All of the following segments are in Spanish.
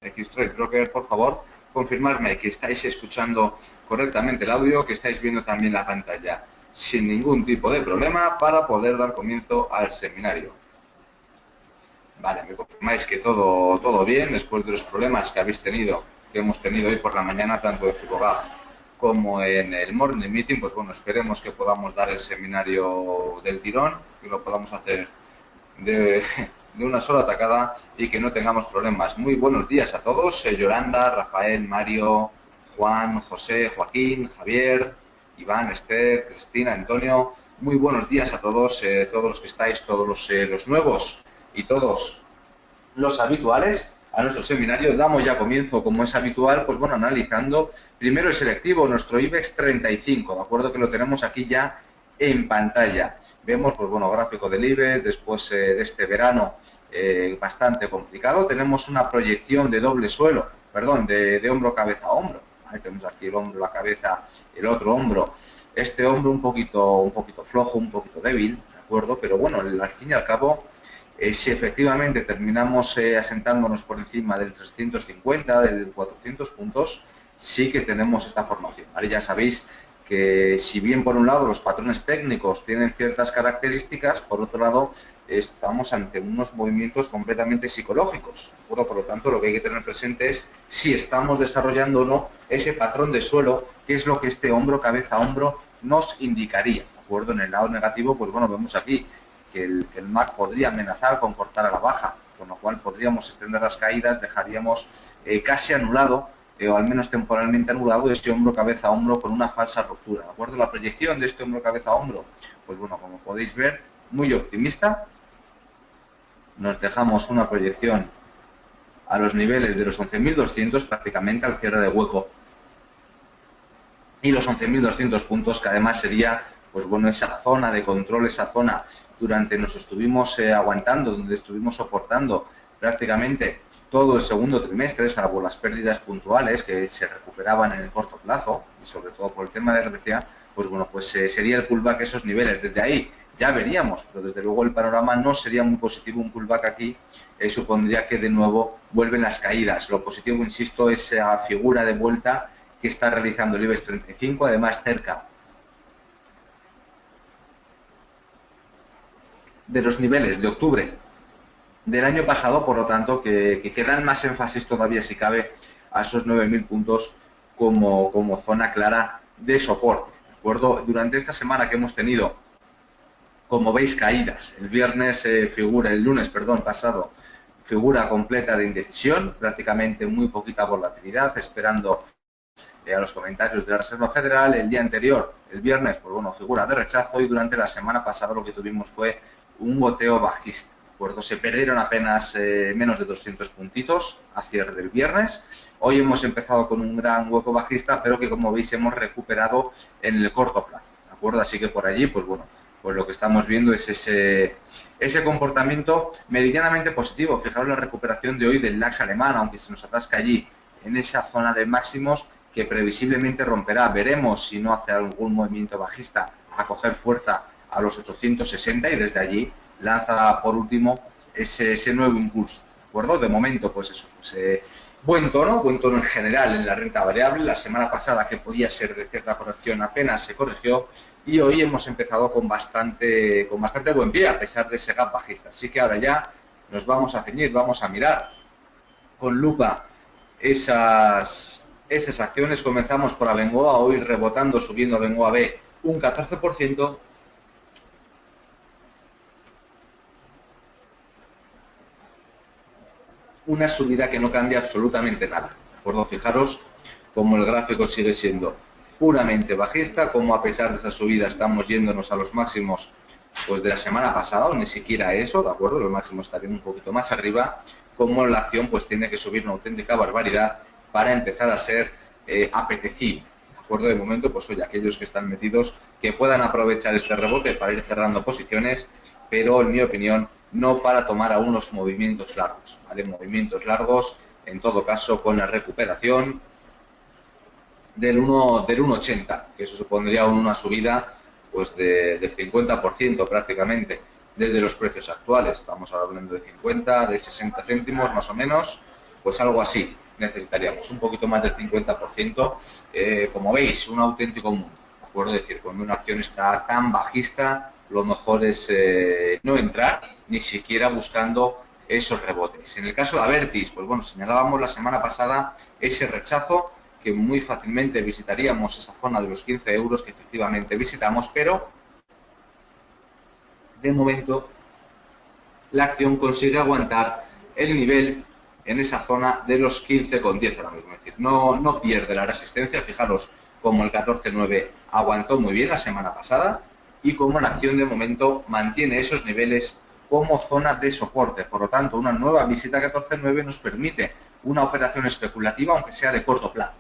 Xtrade Broker, por favor, confirmarme que estáis escuchando correctamente el audio, que estáis viendo también la pantalla sin ningún tipo de problema para poder dar comienzo al seminario. Vale, me confirmáis que todo bien después de los problemas que hemos tenido hoy por la mañana, tanto en Fibogap como en el Morning Meeting. Pues bueno, esperemos que podamos dar el seminario del tirón, que lo podamos hacer de una sola tacada y que no tengamos problemas. Muy buenos días a todos, Yolanda, Rafael, Mario, Juan, José, Joaquín, Javier, Iván, Esther, Cristina, Antonio. Muy buenos días a todos, todos los que estáis, todos los nuevos y todos los habituales a nuestro seminario. Damos ya comienzo, como es habitual, pues bueno, analizando primero el selectivo, nuestro IBEX 35, ¿de acuerdo? Que lo tenemos aquí ya en pantalla. Vemos, pues bueno, gráfico del IBEX después de este verano bastante complicado. Tenemos una proyección de doble suelo, perdón, de hombro, cabeza, hombro. Ahí tenemos aquí el hombro, la cabeza, el otro hombro. Este hombro un poquito flojo, un poquito débil, ¿de acuerdo? Pero bueno, al fin y al cabo, si efectivamente terminamos asentándonos por encima del 350, del 400 puntos, sí que tenemos esta formación, ¿vale? Ya sabéis que si bien por un lado los patrones técnicos tienen ciertas características, por otro lado estamos ante unos movimientos completamente psicológicos, ¿de acuerdo? Por lo tanto, lo que hay que tener presente es si estamos desarrollando o no ese patrón de suelo, que es lo que este hombro, cabeza, hombro nos indicaría, ¿de acuerdo? En el lado negativo, pues bueno, vemos aquí que el MAC podría amenazar con cortar a la baja, con lo cual podríamos extender las caídas, dejaríamos casi anulado, o al menos temporalmente anulado, este hombro, cabeza, hombro con una falsa ruptura. ¿De acuerdo? La proyección de este hombro, cabeza, hombro, pues bueno, como podéis ver, muy optimista. Nos dejamos una proyección a los niveles de los 11.200, prácticamente al cierre de hueco. Y los 11.200 puntos, que además sería, pues bueno, esa zona de control, esa zona durante nos estuvimos aguantando, donde estuvimos soportando prácticamente todo el segundo trimestre, salvo las pérdidas puntuales que se recuperaban en el corto plazo, y sobre todo por el tema de RCA, pues bueno, pues sería el pullback a esos niveles. Desde ahí ya veríamos, pero desde luego el panorama no sería muy positivo. Un pullback aquí supondría que de nuevo vuelven las caídas. Lo positivo, insisto, es esa figura de vuelta que está realizando el IBEX 35, además cerca de los niveles de octubre del año pasado, por lo tanto, que dan más énfasis todavía, si cabe, a esos 9.000 puntos como zona clara de soporte, ¿de acuerdo? Durante esta semana que hemos tenido, como veis, caídas. El lunes pasado, figura completa de indecisión, prácticamente muy poquita volatilidad, esperando a los comentarios de la Reserva Federal. El día anterior, el viernes, pues bueno, figura de rechazo, y durante la semana pasada lo que tuvimos fue un goteo bajista. ¿De acuerdo? Se perdieron apenas menos de 200 puntitos a cierre del viernes. Hoy hemos empezado con un gran hueco bajista, pero que, como veis, hemos recuperado en el corto plazo. ¿De acuerdo? Así que por allí, pues bueno, pues lo que estamos viendo es ese comportamiento meridianamente positivo. Fijaros la recuperación de hoy del DAX alemán, aunque se nos atasca allí en esa zona de máximos, que previsiblemente romperá. Veremos si no hace algún movimiento bajista a coger fuerza a los 860 y desde allí lanza por último ese nuevo impulso. ¿De acuerdo? De momento, pues eso, buen tono en general en la renta variable. La semana pasada, que podía ser de cierta corrección, apenas se corrigió, y hoy hemos empezado con bastante buen pie, a pesar de ese gap bajista. Así que ahora ya nos vamos a ceñir, vamos a mirar con lupa esas acciones. Comenzamos por Abengoa, hoy rebotando, subiendo Abengoa B un 14%. Una subida que no cambia absolutamente nada, ¿de acuerdo? Fijaros cómo el gráfico sigue siendo puramente bajista, como a pesar de esa subida estamos yéndonos a los máximos pues de la semana pasada, o ni siquiera eso, ¿de acuerdo? Los máximos estarían un poquito más arriba, como la acción pues tiene que subir una auténtica barbaridad para empezar a ser apetecible, ¿de acuerdo? De momento, pues oye, aquellos que están metidos, que puedan aprovechar este rebote para ir cerrando posiciones, pero en mi opinión no para tomar aún los movimientos largos, ¿vale? Movimientos largos, en todo caso, con la recuperación del 1,80, que eso supondría una subida pues del 50% prácticamente desde los precios actuales. Estamos hablando de 50, de 60 céntimos más o menos, pues algo así necesitaríamos, un poquito más del 50%. Como veis, un auténtico mundo, ¿de acuerdo? Es decir, cuando una acción está tan bajista, lo mejor es no entrar, ni siquiera buscando esos rebotes. En el caso de Abertis, pues bueno, señalábamos la semana pasada ese rechazo, que muy fácilmente visitaríamos esa zona de los 15 euros que efectivamente visitamos, pero de momento la acción consigue aguantar el nivel en esa zona de los 15,10 ahora mismo. Es decir, no pierde la resistencia. Fijaros como el 14,9 aguantó muy bien la semana pasada y como la acción de momento mantiene esos niveles como zona de soporte. Por lo tanto, una nueva visita a 14,9 nos permite una operación especulativa, aunque sea de corto plazo.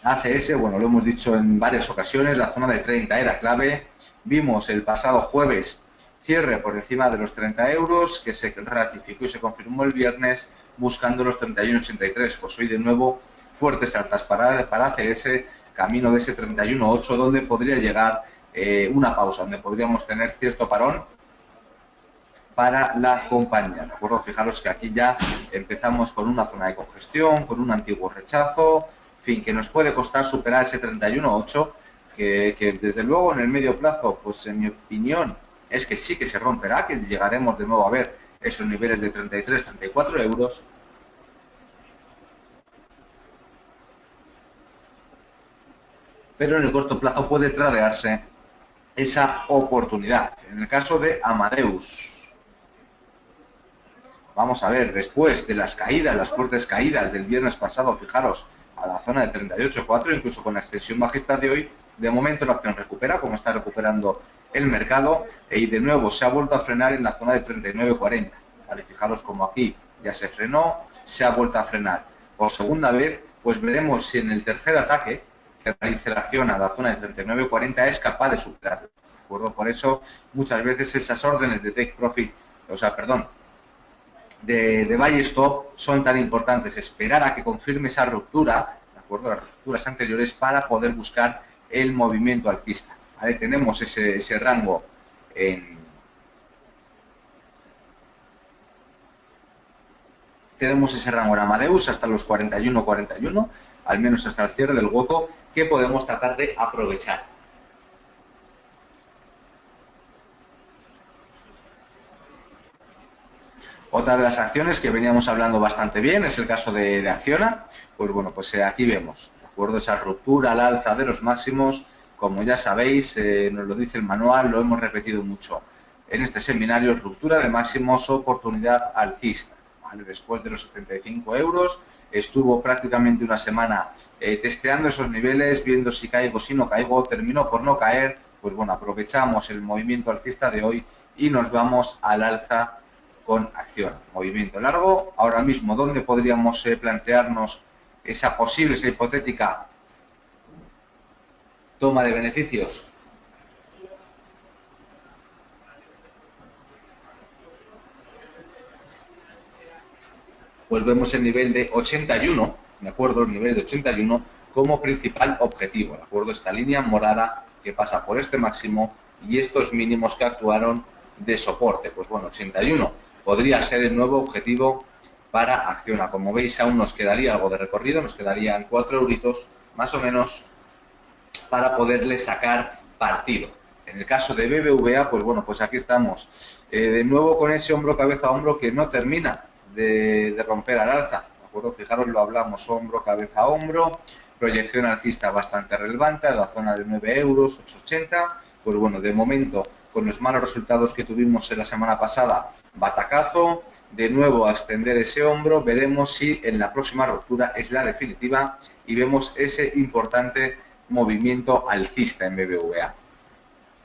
ACS, bueno, lo hemos dicho en varias ocasiones, la zona de 30 era clave. Vimos el pasado jueves cierre por encima de los 30 euros, que se ratificó y se confirmó el viernes buscando los 31,83. Pues hoy de nuevo fuertes altas para ACS, camino de ese 31,8, donde podría llegar una pausa, donde podríamos tener cierto parón para la compañía, ¿de acuerdo? Fijaros que aquí ya empezamos con una zona de congestión, con un antiguo rechazo, en fin, que nos puede costar superar ese 31,8, que desde luego en el medio plazo, pues en mi opinión, es que sí que se romperá, que llegaremos de nuevo a ver esos niveles de 33, 34 euros. Pero en el corto plazo puede tradearse esa oportunidad. En el caso de Amadeus, vamos a ver, después de las caídas, las fuertes caídas del viernes pasado, fijaros, a la zona de 38,4, incluso con la extensión bajista de hoy, de momento la acción recupera, como está recuperando el mercado, y de nuevo se ha vuelto a frenar en la zona de 39,40. Vale, fijaros como aquí ya se frenó, se ha vuelto a frenar por segunda vez, pues veremos si en el tercer ataque que realice la acción a la zona de 39,40 es capaz de superarlo. ¿De acuerdo? Por eso muchas veces esas órdenes de take profit, de buy stop son tan importantes, esperar a que confirme esa ruptura, de acuerdo, las rupturas anteriores, para poder buscar el movimiento alcista. ¿Vale? Tenemos ese rango en Amadeus hasta los 41,41, al menos hasta el cierre del hueco, que podemos tratar de aprovechar. Otra de las acciones que veníamos hablando bastante bien es el caso de Acciona. Pues bueno, pues aquí vemos, ¿de acuerdo? Esa ruptura al alza de los máximos, como ya sabéis, nos lo dice el manual, lo hemos repetido mucho en este seminario, ruptura de máximos, oportunidad alcista. ¿Vale? Después de los 75 euros, estuvo prácticamente una semana testeando esos niveles, viendo si caigo, si no caigo, terminó por no caer. Pues bueno, aprovechamos el movimiento alcista de hoy y nos vamos al alza con Acción. Movimiento largo. Ahora mismo, ¿dónde podríamos plantearnos esa posible, esa hipotética toma de beneficios? Pues vemos el nivel de 81, ¿de acuerdo? El nivel de 81 como principal objetivo, ¿de acuerdo? Esta línea morada que pasa por este máximo y estos mínimos que actuaron de soporte. Pues bueno, 81 podría ser el nuevo objetivo para Acciona. Como veis, aún nos quedaría algo de recorrido, nos quedarían 4 euritos más o menos para poderle sacar partido. En el caso de BBVA, pues bueno, pues aquí estamos de nuevo con ese hombro, cabeza, hombro que no termina de romper al alza, ¿de acuerdo? Fijaros, lo hablamos, hombro, cabeza, hombro, proyección alcista bastante relevante, a la zona de 9 euros, 8,80, pues bueno, de momento, con los malos resultados que tuvimos en la semana pasada, batacazo, de nuevo a extender ese hombro, veremos si en la próxima ruptura es la definitiva y vemos ese importante movimiento alcista en BBVA.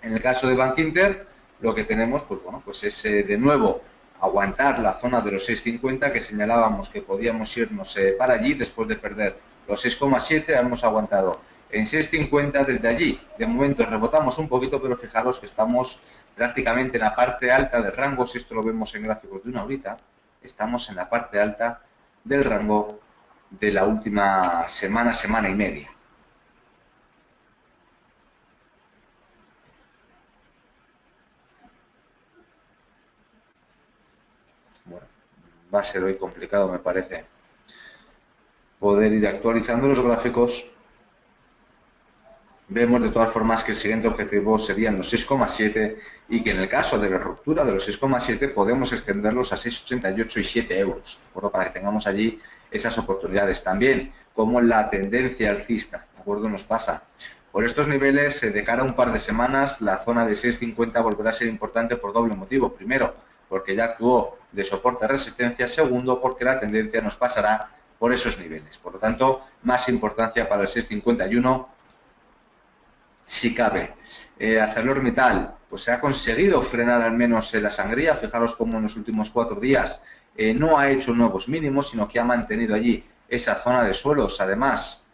En el caso de Bankinter, lo que tenemos, pues bueno, pues es de nuevo aguantar la zona de los 6,50 que señalábamos que podíamos irnos para allí después de perder los 6,7, hemos aguantado en 6,50 desde allí. De momento rebotamos un poquito, pero fijaros que estamos prácticamente en la parte alta del rango, si esto lo vemos en gráficos de una horita, estamos en la parte alta del rango de la última semana, semana y media. bueno, va a ser hoy complicado, me parece, poder ir actualizando los gráficos. Vemos de todas formas que el siguiente objetivo serían los 6,7 y que en el caso de la ruptura de los 6,7 podemos extenderlos a 6,88 y 7 euros, ¿de acuerdo? Para que tengamos allí esas oportunidades. También, como la tendencia alcista, ¿de acuerdo? Nos pasa. Por estos niveles, de cara a un par de semanas, la zona de 6,50 volverá a ser importante por doble motivo. Primero, porque ya actuó de soporte a resistencia. Segundo, porque la tendencia nos pasará por esos niveles. Por lo tanto, más importancia para el 6,51 si cabe. ArcelorMittal, pues se ha conseguido frenar al menos la sangría. Fijaros cómo en los últimos 4 días no ha hecho nuevos mínimos, sino que ha mantenido allí esa zona de suelos, además,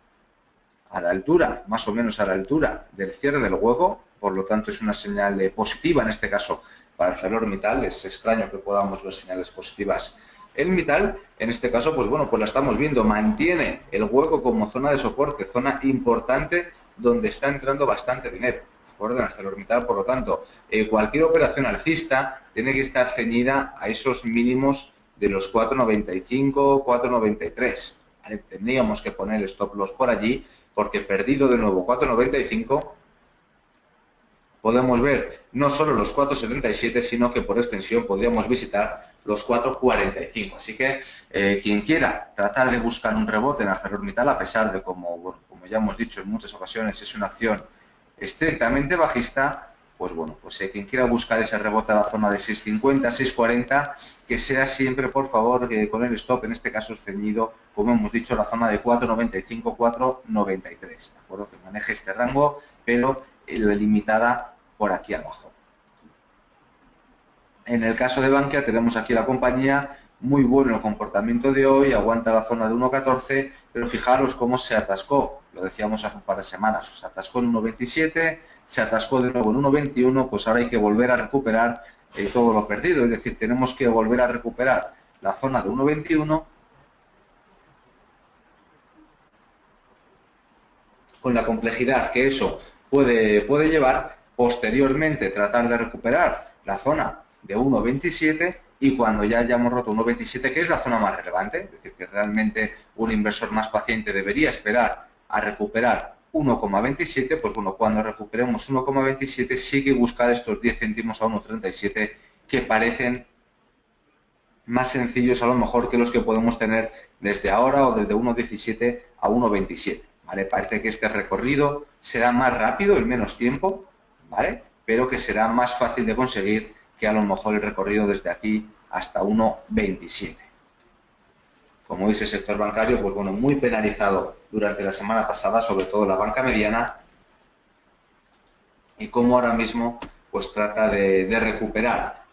a la altura, más o menos a la altura del cierre del hueco. Por lo tanto, es una señal positiva en este caso para ArcelorMittal. Es extraño que podamos ver señales positivas. El Mittal, en este caso, pues bueno, pues la estamos viendo, mantiene el hueco como zona de soporte, zona importante donde está entrando bastante dinero, ¿de acuerdo? En ArcelorMittal, por lo tanto, cualquier operación alcista tiene que estar ceñida a esos mínimos de los 4,95, 4,93. ¿Vale? Tendríamos que poner el stop loss por allí, porque perdido de nuevo 4,95, podemos ver no solo los 4,77, sino que por extensión podríamos visitar los 4,45. Así que quien quiera tratar de buscar un rebote en ArcelorMittal, a pesar de, como ya hemos dicho en muchas ocasiones, es una acción estrictamente bajista, pues bueno, pues quien quiera buscar ese rebote a la zona de 6,50, 6,40, que sea siempre, por favor, con el stop, en este caso ceñido, como hemos dicho, la zona de 4,95, 4,93, ¿de acuerdo? Que maneje este rango, pero la limitada por aquí abajo. En el caso de Bankia tenemos aquí la compañía, muy bueno el comportamiento de hoy, aguanta la zona de 1,14, pero fijaros cómo se atascó, lo decíamos hace un par de semanas, se atascó en 1,27, se atascó de nuevo en 1,21, pues ahora hay que volver a recuperar todo lo perdido, es decir, tenemos que volver a recuperar la zona de 1,21 con la complejidad que eso puede llevar. Posteriormente tratar de recuperar la zona de 1,27 y cuando ya hayamos roto 1,27, que es la zona más relevante, es decir, que realmente un inversor más paciente debería esperar a recuperar 1,27, pues bueno, cuando recuperemos 1,27 sí que buscar estos 10 céntimos a 1,37 que parecen más sencillos a lo mejor que los que podemos tener desde ahora o desde 1,17 a 1,27. ¿Vale? Parece que este recorrido será más rápido en menos tiempo, ¿vale? Pero que será más fácil de conseguir que a lo mejor el recorrido desde aquí hasta 1,27. Como veis, el sector bancario, pues bueno, muy penalizado durante la semana pasada, sobre todo la banca mediana, y como ahora mismo pues trata de recuperar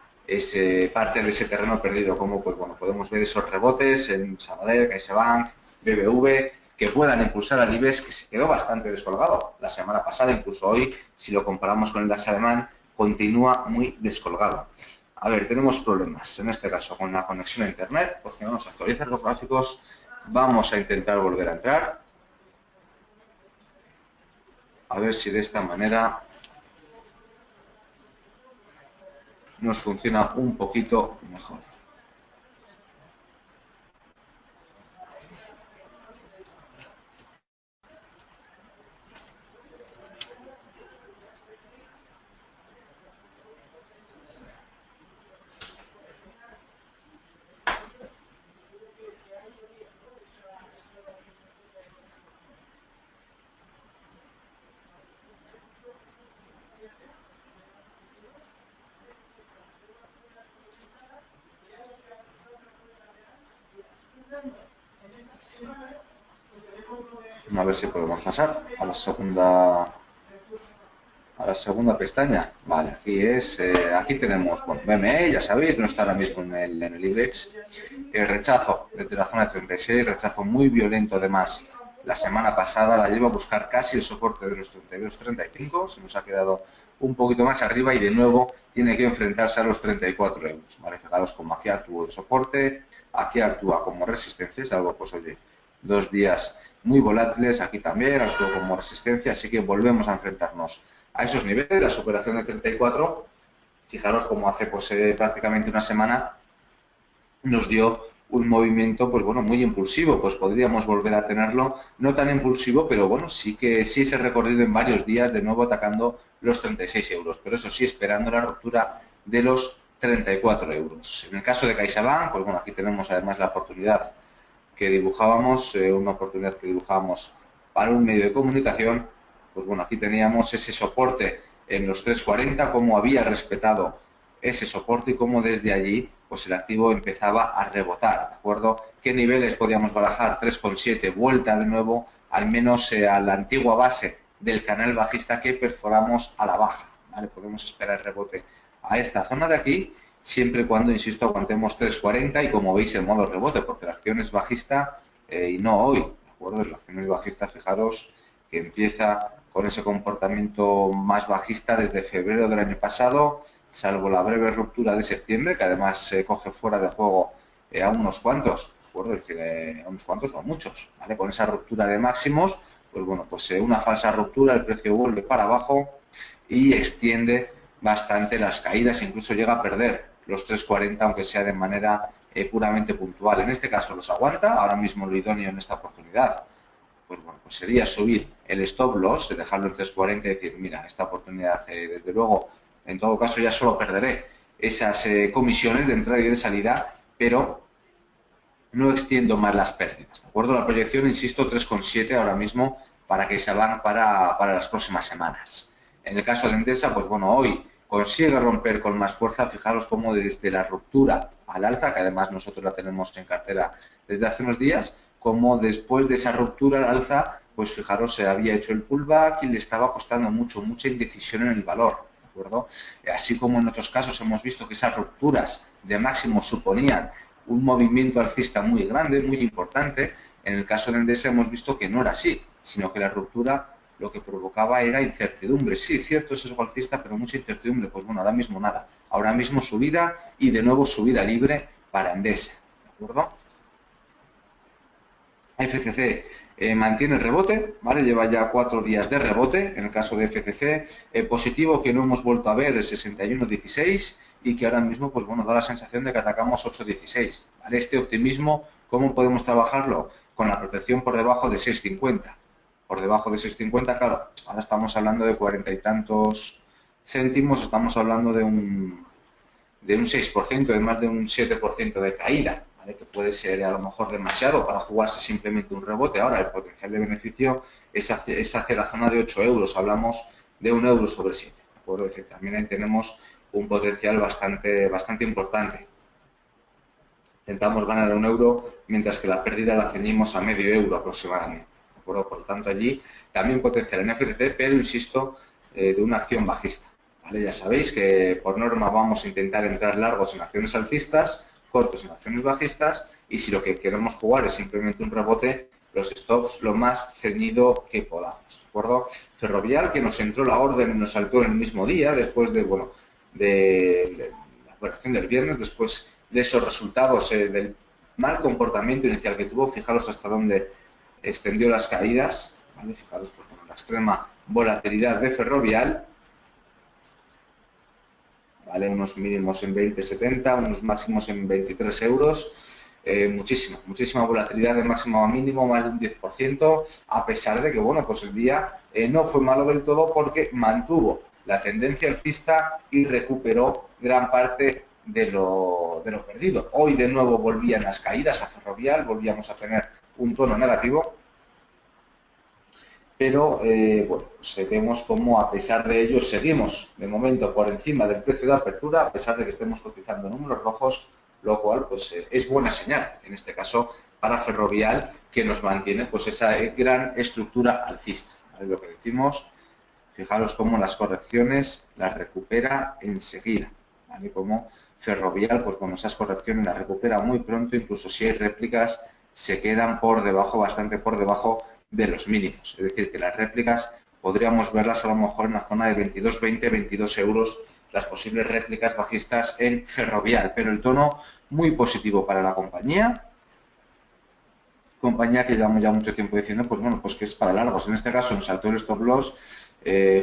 parte de ese terreno perdido, como pues bueno, podemos ver esos rebotes en Sabadell, CaixaBank, BBV, que puedan impulsar al IBEX, que se quedó bastante descolgado la semana pasada, incluso hoy, si lo comparamos con el DAX alemán, continúa muy descolgado. A ver, tenemos problemas, en este caso, con la conexión a Internet, porque vamos a actualizar los gráficos, vamos a intentar volver a entrar, a ver si de esta manera nos funciona un poquito mejor. A ver si podemos pasar a la segunda pestaña. Vale, aquí tenemos, bueno, BME, ya sabéis, no está ahora mismo en el IBEX. El rechazo desde la zona de 36, rechazo muy violento además. La semana pasada la lleva a buscar casi el soporte de los 32,35, se nos ha quedado un poquito más arriba y de nuevo tiene que enfrentarse a los 34 euros. ¿Vale? Fijaros como aquí actúa de soporte, aquí actúa como resistencia, salvo pues oye, 2 días muy volátiles, aquí también actúa como resistencia, así que volvemos a enfrentarnos a esos niveles, la superación de 34, fijaros como hace pues prácticamente una semana nos dio un movimiento, pues bueno, muy impulsivo. Pues podríamos volver a tenerlo, no tan impulsivo, pero bueno, sí ese recorrido en varios días, de nuevo atacando los 36 euros, pero eso sí, esperando la ruptura de los 34 euros. En el caso de CaixaBank, pues bueno, aquí tenemos además la oportunidad que dibujábamos, una oportunidad que dibujábamos para un medio de comunicación. Pues bueno, aquí teníamos ese soporte en los 3.40, cómo había respetado ese soporte y cómo desde allí pues el activo empezaba a rebotar, ¿de acuerdo? ¿Qué niveles podíamos barajar? 3.7, vuelta de nuevo al menos a la antigua base del canal bajista que perforamos a la baja, ¿vale? Podemos esperar rebote a esta zona de aquí, siempre y cuando, insisto, aguantemos 3.40 y como veis en modo rebote, porque la acción es bajista y no hoy, ¿de acuerdo? La acción es bajista, fijaros que empieza con ese comportamiento más bajista desde febrero del año pasado, salvo la breve ruptura de septiembre, que además se coge fuera de juego a unos cuantos, ¿de acuerdo? Es decir, a unos cuantos o a muchos, ¿vale? Con esa ruptura de máximos, pues bueno, pues una falsa ruptura, el precio vuelve para abajo y extiende bastante las caídas, incluso llega a perder los 3.40, aunque sea de manera puramente puntual. En este caso los aguanta, ahora mismo lo idóneo en esta oportunidad, pues bueno, pues sería subir el stop loss, dejarlo en 3.40 y decir, mira, esta oportunidad, desde luego, en todo caso ya solo perderé esas comisiones de entrada y de salida, pero no extiendo más las pérdidas, ¿de acuerdo? La proyección, insisto, 3.7 ahora mismo para que se van para las próximas semanas. En el caso de Endesa, pues bueno, hoy consigue romper con más fuerza, fijaros cómo desde la ruptura al alza, que además nosotros la tenemos en cartera desde hace unos días, como después de esa ruptura al alza, pues fijaros, se había hecho el pullback y le estaba costando mucha indecisión en el valor, ¿de acuerdo? Así como en otros casos hemos visto que esas rupturas de máximos suponían un movimiento alcista muy grande, muy importante. En el caso de Endesa hemos visto que no era así, sino que la ruptura lo que provocaba era incertidumbre. Sí, cierto, es algo alcista, pero mucha incertidumbre. Pues bueno, ahora mismo nada. Ahora mismo subida y de nuevo subida libre para Endesa, ¿de acuerdo? FCC mantiene el rebote, ¿vale? Lleva ya 4 días de rebote, en el caso de FCC, positivo que no hemos vuelto a ver el 61.16 y que ahora mismo, pues bueno, da la sensación de que atacamos 8.16, ¿vale? Este optimismo, ¿cómo podemos trabajarlo? Con la protección por debajo de 6.50. Por debajo de 6.50, claro, ahora estamos hablando de 40 y tantos céntimos, estamos hablando de un 6%, de más de un 7% de caída, ¿vale? Que puede ser a lo mejor demasiado para jugarse simplemente un rebote. Ahora, el potencial de beneficio es hacia la zona de 8 euros, hablamos de 1 euro sobre 7. Puedo decir, también ahí tenemos un potencial bastante importante. Intentamos ganar 1 euro, mientras que la pérdida la ceñimos a medio euro aproximadamente. Por lo tanto, allí también potencial en FCC, pero insisto, de una acción bajista. ¿Vale? Ya sabéis que por norma vamos a intentar entrar largos en acciones alcistas, cortos en acciones bajistas, y si lo que queremos jugar es simplemente un rebote, los stops lo más ceñido que podamos, ¿de acuerdo? Ferrovial, que nos entró la orden y nos saltó en el mismo día, después de, bueno, de la operación del viernes, después de esos resultados del mal comportamiento inicial que tuvo, fijaros hasta dónde extendió las caídas, ¿vale? Fijaros, pues, bueno, la extrema volatilidad de Ferrovial, ¿vale? Unos mínimos en 20,70, unos máximos en 23 euros, muchísima volatilidad de máximo a mínimo, más de un 10%, a pesar de que, bueno, pues el día no fue malo del todo porque mantuvo la tendencia alcista y recuperó gran parte de lo perdido. Hoy de nuevo volvían las caídas a Ferrovial, volvíamos a tener un tono negativo, pero bueno, pues vemos como a pesar de ello seguimos de momento por encima del precio de apertura, a pesar de que estemos cotizando números rojos, lo cual pues es buena señal, en este caso para Ferrovial, que nos mantiene pues esa gran estructura alcista, ¿vale? Lo que decimos, fijaros cómo las correcciones las recupera enseguida, ¿vale? Como Ferrovial, pues bueno, esas correcciones las recupera muy pronto, incluso si hay réplicas se quedan por debajo, bastante por debajo de los mínimos. Es decir, que las réplicas podríamos verlas a lo mejor en la zona de 22,20, 22 euros, las posibles réplicas bajistas en Ferrovial, pero el tono muy positivo para la compañía que llevamos ya mucho tiempo diciendo, pues bueno, pues que es para largos. En este caso nos saltó el stop loss,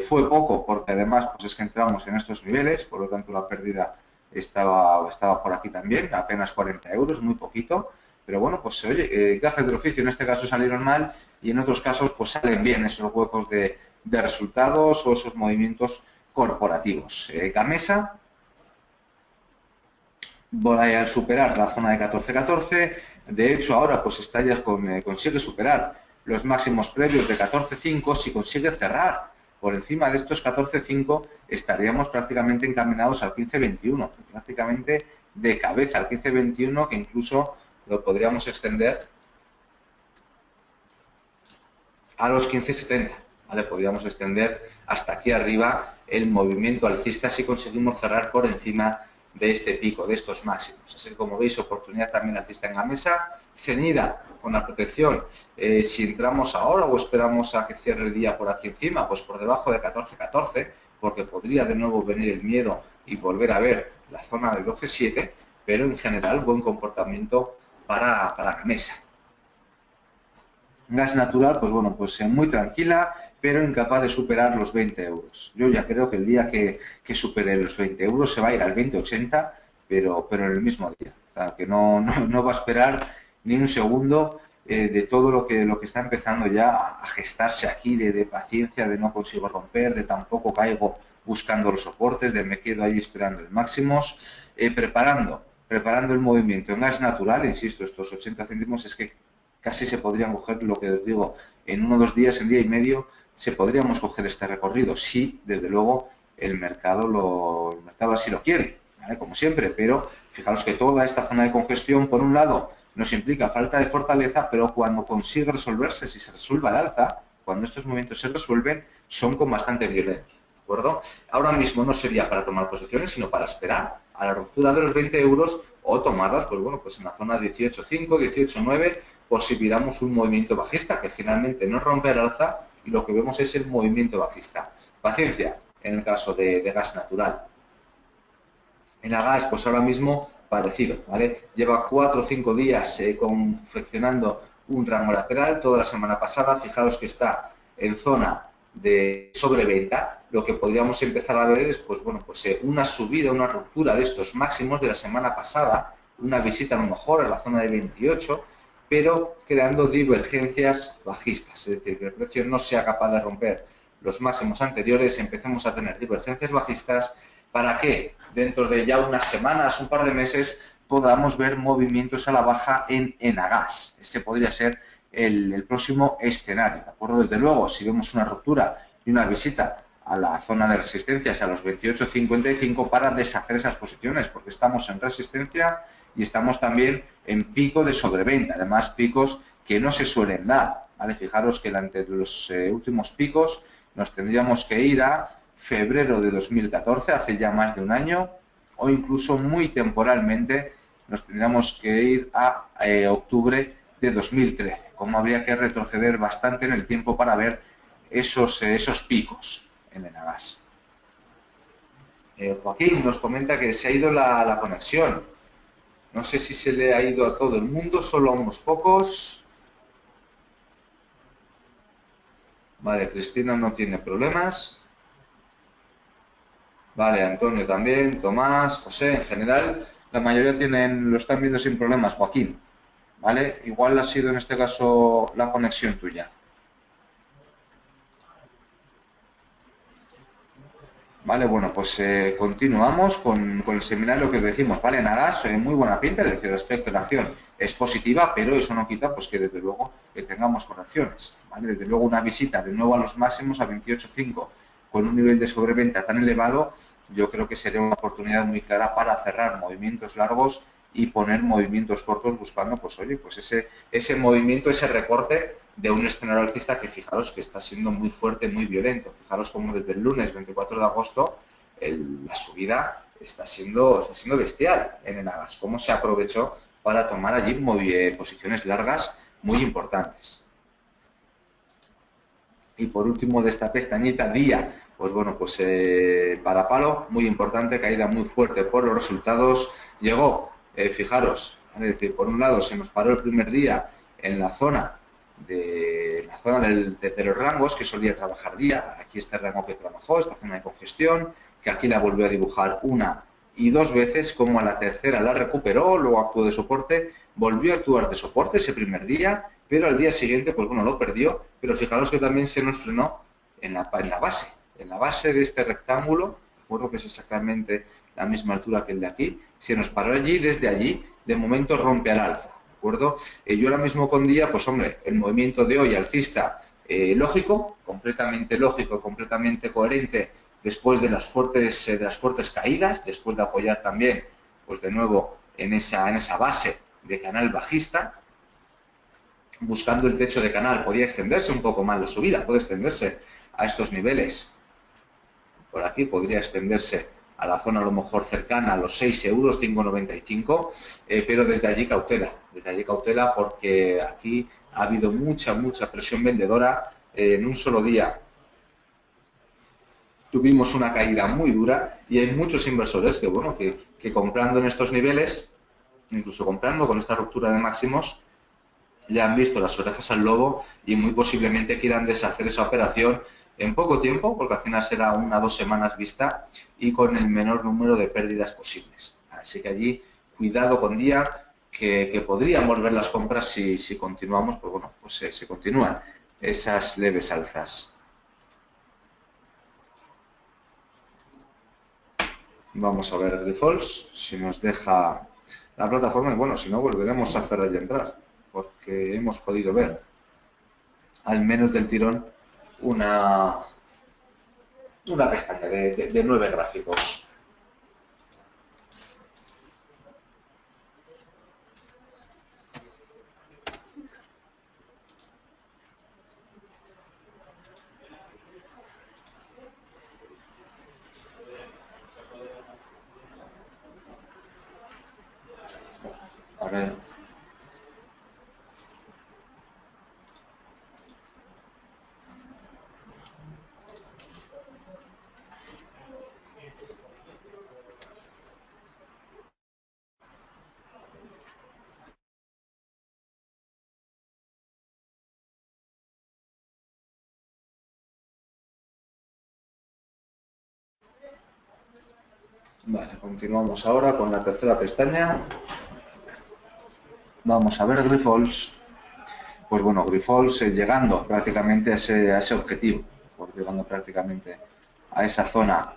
fue poco, porque además pues es que entramos en estos niveles, por lo tanto la pérdida estaba por aquí también, apenas 40 euros, muy poquito. Pero bueno, pues oye, gajes del oficio en este caso salieron mal y en otros casos pues salen bien esos huecos de resultados o esos movimientos corporativos. Gamesa, voy a superar la zona de 14.14, de hecho ahora pues está ya consigue superar los máximos previos de 14.5, si consigue cerrar por encima de estos 14.5 estaríamos prácticamente encaminados al 15.21, prácticamente de cabeza al 15.21, que incluso lo podríamos extender a los 15.70, ¿vale? Podríamos extender hasta aquí arriba el movimiento alcista si conseguimos cerrar por encima de este pico, de estos máximos. Así que, como veis, oportunidad también alcista en la mesa, ceñida con la protección. Si entramos ahora o esperamos a que cierre el día por aquí encima, pues por debajo de 14.14, porque podría de nuevo venir el miedo y volver a ver la zona de 12.7, pero en general buen comportamiento para la mesa. Gas natural, pues bueno, pues muy tranquila, pero incapaz de superar los 20 euros. Yo ya creo que el día que supere los 20 euros se va a ir al 20.80, pero en el mismo día. O sea, que no va a esperar ni un segundo de todo lo que está empezando ya a gestarse aquí, de paciencia, de no consigo romper, de tampoco caigo buscando los soportes, de me quedo ahí esperando el máximos, preparando el movimiento en gas natural, insisto, estos 80 céntimos es que casi se podrían coger, lo que os digo, en 1 o 2 días, en día y medio, se podríamos coger este recorrido, si desde luego el mercado así lo quiere, ¿vale? Como siempre, pero fijaros que toda esta zona de congestión, por un lado, nos implica falta de fortaleza, pero cuando consigue resolverse, si se resuelve al alza, cuando estos movimientos se resuelven, son con bastante violencia, ¿de acuerdo? Ahora mismo no sería para tomar posiciones, sino para esperar a la ruptura de los 20 euros o tomarlas, pues bueno, pues en la zona 18.5, 18.9, por si viéramos un movimiento bajista, que finalmente no rompe el alza y lo que vemos es el movimiento bajista. Paciencia en el caso de gas natural. En la gas, pues ahora mismo parecido, ¿vale? Lleva 4 o 5 días confeccionando un rango lateral, toda la semana pasada, fijaros que está en zona de sobreventa, lo que podríamos empezar a ver es, pues bueno, pues una subida, una ruptura de estos máximos de la semana pasada, una visita a lo mejor a la zona de 28, pero creando divergencias bajistas, es decir, que el precio no sea capaz de romper los máximos anteriores, empecemos a tener divergencias bajistas, para que dentro de ya unas semanas, un par de meses, podamos ver movimientos a la baja en Enagas. Este podría ser el próximo escenario, ¿de acuerdo? Desde luego, si vemos una ruptura y una visita a la zona de resistencias a los 28.55 para deshacer esas posiciones, porque estamos en resistencia y estamos también en pico de sobreventa, además picos que no se suelen dar, ¿vale? Fijaros que ante los últimos picos nos tendríamos que ir a febrero de 2014, hace ya más de un año, o incluso muy temporalmente nos tendríamos que ir a octubre de 2013, como habría que retroceder bastante en el tiempo para ver esos picos en Enagas. Joaquín nos comenta que se ha ido la conexión. No sé si se le ha ido a todo el mundo, solo a unos pocos. Vale, Cristina no tiene problemas. Vale, Antonio también, Tomás, José, en general, la mayoría lo están viendo sin problemas, Joaquín. ¿Vale? Igual ha sido en este caso la conexión tuya. Vale, bueno, pues continuamos con el seminario que decimos, ¿vale? Nagas, muy buena pinta, es decir, respecto a la acción es positiva, pero eso no quita pues que desde luego que tengamos correcciones, ¿vale? Desde luego una visita de nuevo a los máximos a 28.5 con un nivel de sobreventa tan elevado, yo creo que sería una oportunidad muy clara para cerrar movimientos largos y poner movimientos cortos buscando, pues oye, pues ese movimiento, ese recorte de un escenario alcista que fijaros que está siendo muy fuerte, muy violento. Fijaros como desde el lunes 24 de agosto la subida está siendo bestial en Enagas. Cómo se aprovechó para tomar allí posiciones largas muy importantes. Y por último de esta pestañita, día, pues bueno, pues para palo, muy importante, caída muy fuerte por los resultados. Llegó, fijaros, es decir, por un lado se nos paró el primer día en la zona de los rangos que solía trabajar día, aquí este rango que trabajó, esta zona de congestión, que aquí la volvió a dibujar una y 2 veces como a la tercera la recuperó, luego actuó de soporte, volvió a actuar de soporte ese primer día, pero al día siguiente, pues bueno, lo perdió, pero fijaros que también se nos frenó en la base de este rectángulo, de acuerdo que es exactamente la misma altura que el de aquí, se nos paró allí, desde allí, de momento rompe al alza, ¿de acuerdo? Yo ahora mismo con día, pues hombre, el movimiento de hoy alcista, lógico, completamente coherente, después de las fuertes caídas, después de apoyar también, pues de nuevo, en esa base de canal bajista, buscando el techo de canal, podía extenderse un poco más la subida, puede extenderse a estos niveles, por aquí podría extenderse a la zona a lo mejor cercana a los 6 euros, 5,95, pero desde allí cautela porque aquí ha habido mucha presión vendedora en un solo día. Tuvimos una caída muy dura y hay muchos inversores que, bueno, que comprando en estos niveles, incluso comprando con esta ruptura de máximos, le han visto las orejas al lobo y muy posiblemente quieran deshacer esa operación en poco tiempo, porque al final será 1 o 2 semanas vista y con el menor número de pérdidas posibles. Así que allí, cuidado con día, que podríamos ver las compras si continuamos, pues bueno, pues se continúan esas leves alzas. Vamos a ver el defaults, si nos deja la plataforma, y bueno, si no volveremos a cerrar y entrar, porque hemos podido ver, al menos del tirón, una pestaña de 9 gráficos. Ahora, vale, continuamos ahora con la tercera pestaña. Vamos a ver Grifols. Pues bueno, Grifols llegando prácticamente a ese objetivo, llegando prácticamente a esa zona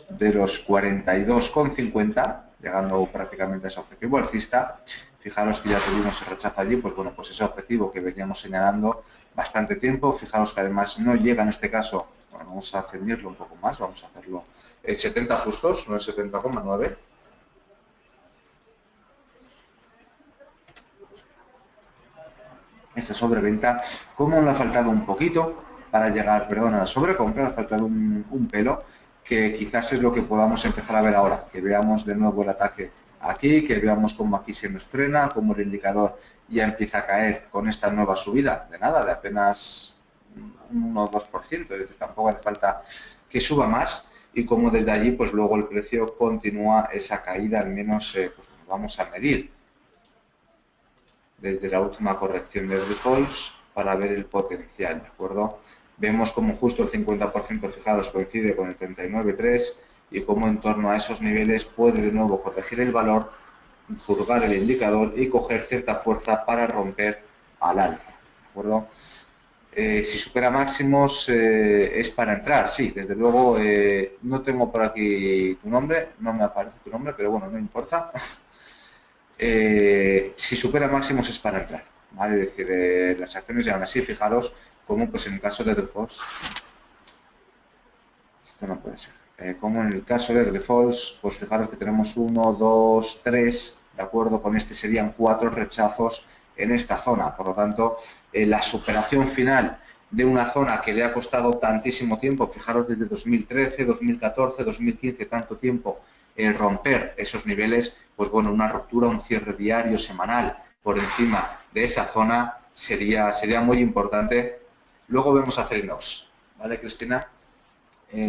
de los 42,50, llegando prácticamente a ese objetivo alcista. Fijaros que ya tuvimos el rechazo allí, pues bueno, pues ese objetivo que veníamos señalando bastante tiempo. Fijaros que además no llega en este caso, bueno, vamos a ceñirlo un poco más, vamos a hacerlo en 70 justos, no en 70,9. Esa sobreventa, como le ha faltado un poquito para llegar, perdón, a la sobrecompra, le ha faltado un pelo, que quizás es lo que podamos empezar a ver ahora, que veamos de nuevo el ataque aquí, que veamos cómo aquí se nos frena, cómo el indicador ya empieza a caer con esta nueva subida, de nada, de apenas un 1 o 2%, es decir, tampoco hace falta que suba más, y como desde allí, pues luego el precio continúa esa caída, al menos pues vamos a medir desde la última corrección de Grifols para ver el potencial, ¿de acuerdo? Vemos como justo el 50%, fijaros, coincide con el 39,3 y como en torno a esos niveles puede de nuevo corregir el valor, purgar el indicador y coger cierta fuerza para romper al alza, ¿de acuerdo? Si supera máximos es para entrar, sí, desde luego no tengo por aquí tu nombre, no me aparece tu nombre, pero bueno, no importa. Si supera máximos es para entrar, ¿vale? Es decir, las acciones, y aún así, fijaros como pues en el caso de Grifols, esto no puede ser, como en el caso de Grifols, pues fijaros que tenemos 1, 2, 3, de acuerdo, con este serían 4 rechazos en esta zona, por lo tanto, la superación final de una zona que le ha costado tantísimo tiempo, fijaros desde 2013, 2014, 2015, tanto tiempo, romper esos niveles, pues bueno, una ruptura, un cierre diario, semanal, por encima de esa zona sería muy importante. Luego vemos a Acerinox, ¿vale, Cristina?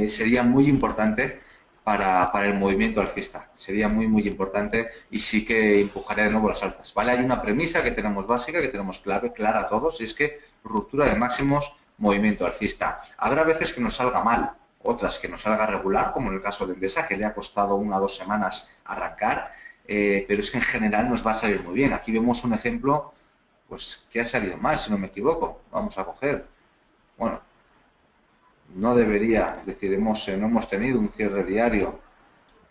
Sería muy importante para el movimiento alcista, sería muy importante y sí que empujaría de nuevo las altas, ¿vale? Hay una premisa que tenemos básica, que tenemos clara a todos, y es que ruptura de máximos, movimiento alcista. Habrá veces que nos salga mal, otras que nos salga regular, como en el caso de Endesa, que le ha costado 1 o 2 semanas arrancar, pero es que en general nos va a salir muy bien. Aquí vemos un ejemplo pues que ha salido mal, si no me equivoco. Vamos a coger. Bueno, no debería, es decir, no hemos tenido un cierre diario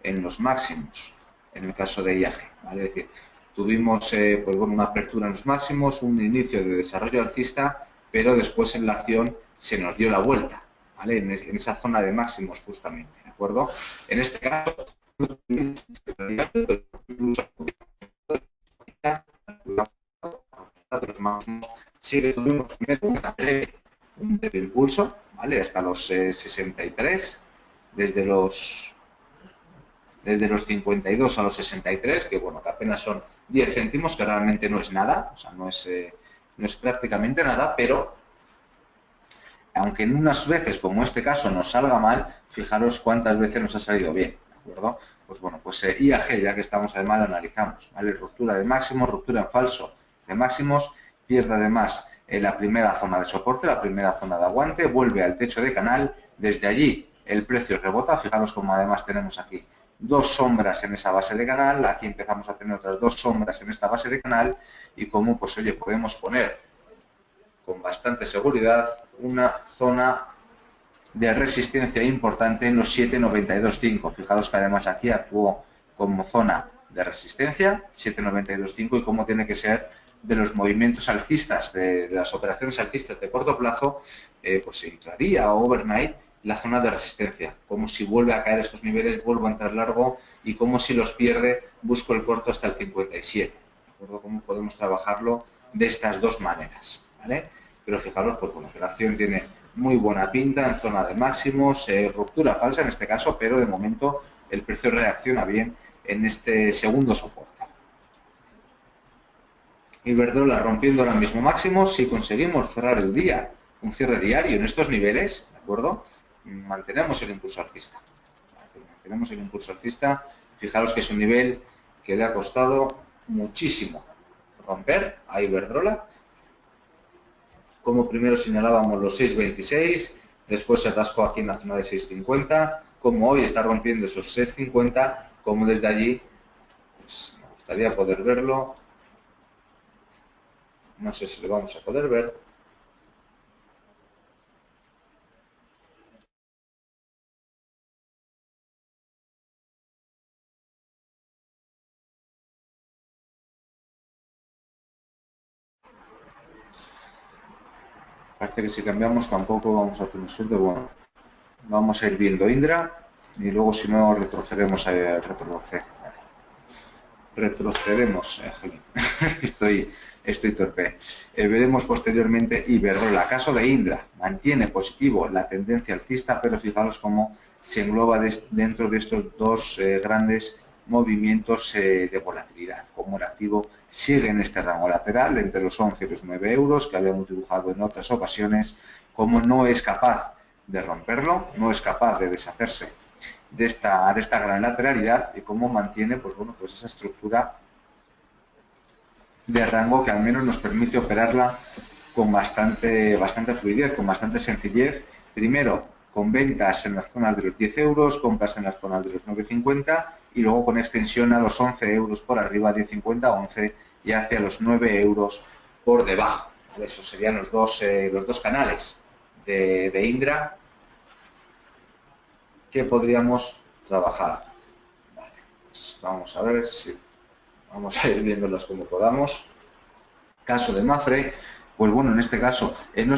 en los máximos, en el caso de IAG, ¿vale? Es decir, tuvimos pues bueno, una apertura en los máximos, un inicio de desarrollo alcista, pero después en la acción se nos dio la vuelta, ¿vale? En esa zona de máximos justamente, ¿de acuerdo? En este caso, sigue tuvimos un breve impulso, ¿vale? Hasta los 63, desde los 52 a los 63, que bueno, que apenas son 10 céntimos, que realmente no es nada, o sea, no es prácticamente nada, pero aunque en unas veces, como este caso, nos salga mal, fijaros cuántas veces nos ha salido bien, ¿de acuerdo? Pues bueno, pues IAG, ya que estamos además, lo analizamos, ¿vale? Ruptura de máximos, ruptura en falso de máximos, pierde además en la primera zona de soporte, la primera zona de aguante, vuelve al techo de canal, desde allí el precio rebota, fijaros como además tenemos aquí dos sombras en esa base de canal, aquí empezamos a tener otras dos sombras en esta base de canal y como, pues oye, podemos poner con bastante seguridad una zona de resistencia importante en los 7,92,5. Fijaros que además aquí actuó como zona de resistencia, 7,92,5 y cómo tiene que ser de los movimientos alcistas, de las operaciones alcistas de corto plazo, pues intradía o overnight, la zona de resistencia. Como si vuelve a caer estos niveles, vuelvo a entrar largo y como si los pierde, busco el corto hasta el 57. ¿De acuerdo? ¿Cómo podemos trabajarlo de estas dos maneras? ¿Vale? Pero fijaros, pues bueno, la acción tiene muy buena pinta en zona de máximos, ruptura falsa en este caso, pero de momento el precio reacciona bien en este segundo soporte. Iberdrola rompiendo ahora mismo máximos, si conseguimos cerrar el día, un cierre diario en estos niveles, ¿de acuerdo? Mantenemos el impulso alcista. Mantenemos el impulso alcista. Fijaros que es un nivel que le ha costado muchísimo romper a Iberdrola. Como primero señalábamos los 6,26, después se atascó aquí en la zona de 6,50, como hoy está rompiendo esos 6,50, como desde allí, pues me gustaría poder verlo, no sé si lo vamos a poder ver. Parece que si cambiamos tampoco vamos a tener suerte. Bueno, vamos a ir viendo Indra y luego si no retrocedemos a retrocedemos. Estoy torpe. Veremos posteriormente Iberdrola. Caso de Indra, mantiene positivo la tendencia alcista, pero fijaros cómo se engloba dentro de estos dos grandes movimientos de volatilidad. Como el activo sigue en este rango lateral entre los 11 y los 9 euros que habíamos dibujado en otras ocasiones, como no es capaz de romperlo, no es capaz de deshacerse de esta gran lateralidad y cómo mantiene pues bueno, pues esa estructura de rango que al menos nos permite operarla con bastante fluidez, con bastante sencillez. Primero, con ventas en las zonas de los 10 euros, compras en las zonas de los 9,50 y luego con extensión a los 11 euros por arriba, 10,50, 11 y hacia los 9 euros por debajo. ¿Vale? Esos serían los dos canales de Indra que podríamos trabajar. Vale, pues vamos a ver si vamos a ir viéndolas como podamos. Caso de Mapfre, pues bueno, en este caso no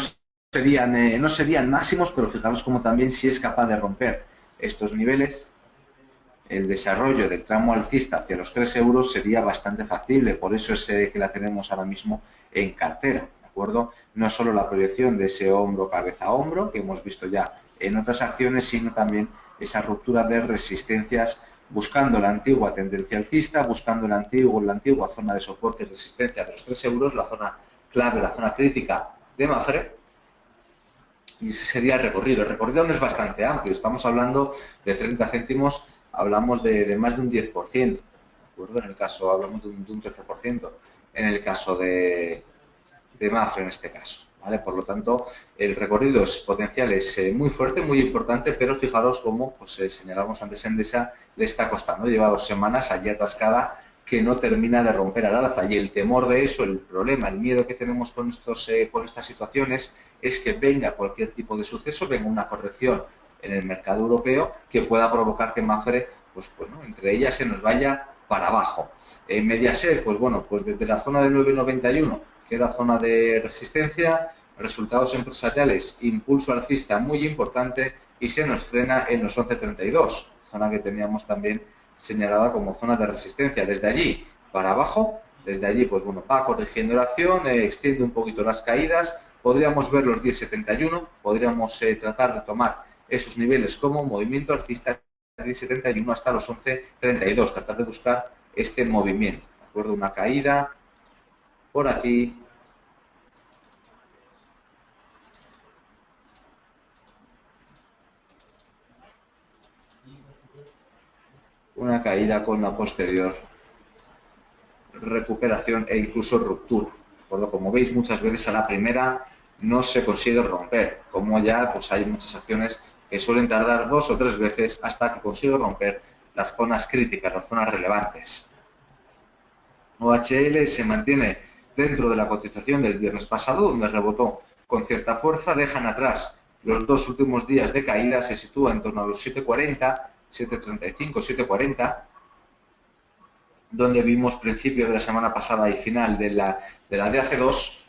serían máximos, pero fijaros como también si es capaz de romper estos niveles, el desarrollo del tramo alcista hacia los 3 euros sería bastante factible, por eso es que la tenemos ahora mismo en cartera, ¿de acuerdo? No solo la proyección de ese hombro cabeza a hombro, que hemos visto ya en otras acciones, sino también esa ruptura de resistencias buscando la antigua tendencia alcista, buscando la antigua zona de soporte y resistencia de los 3 euros, la zona clave, la zona crítica de Mapfre, y ese sería el recorrido. El recorrido no es bastante amplio, estamos hablando de 30 céntimos, hablamos de más de un 10%, ¿de acuerdo? En el caso, hablamos de un 13%, en el caso de Mapfre en este caso, ¿vale? Por lo tanto, el recorrido potencial es muy fuerte, muy importante, pero fijaros cómo, pues señalamos antes, Endesa le está costando. Lleva 2 semanas allí atascada que no termina de romper al alza, y el temor de eso, el problema, el miedo que tenemos con estas situaciones es que venga cualquier tipo de suceso, venga una corrección en el mercado europeo que pueda provocar que Mafre, pues bueno, entre ellas se nos vaya para abajo. Mediaset, pues bueno, pues desde la zona de 9,91, que era zona de resistencia, resultados empresariales, impulso alcista muy importante, y se nos frena en los 11,32, zona que teníamos también señalada como zona de resistencia. Desde allí para abajo, desde allí, pues bueno, va corrigiendo la acción, extiende un poquito las caídas, podríamos ver los 10,71, podríamos tratar de tomar esos niveles como movimiento alcista 10,71 hasta los 11,32, tratar de buscar este movimiento, ¿de acuerdo? Una caída por aquí, una caída con la posterior recuperación e incluso ruptura, ¿de acuerdo? Como veis, muchas veces a la primera no se consigue romper, como ya pues hay muchas acciones que suelen tardar 2 o 3 veces hasta que consigue romper las zonas críticas, las zonas relevantes. OHL se mantiene dentro de la cotización del viernes pasado, donde rebotó con cierta fuerza, dejan atrás los 2 últimos días de caída, se sitúa en torno a los 7,40, 7,35, 7,40, donde vimos principios de la semana pasada y final de la de hace 2,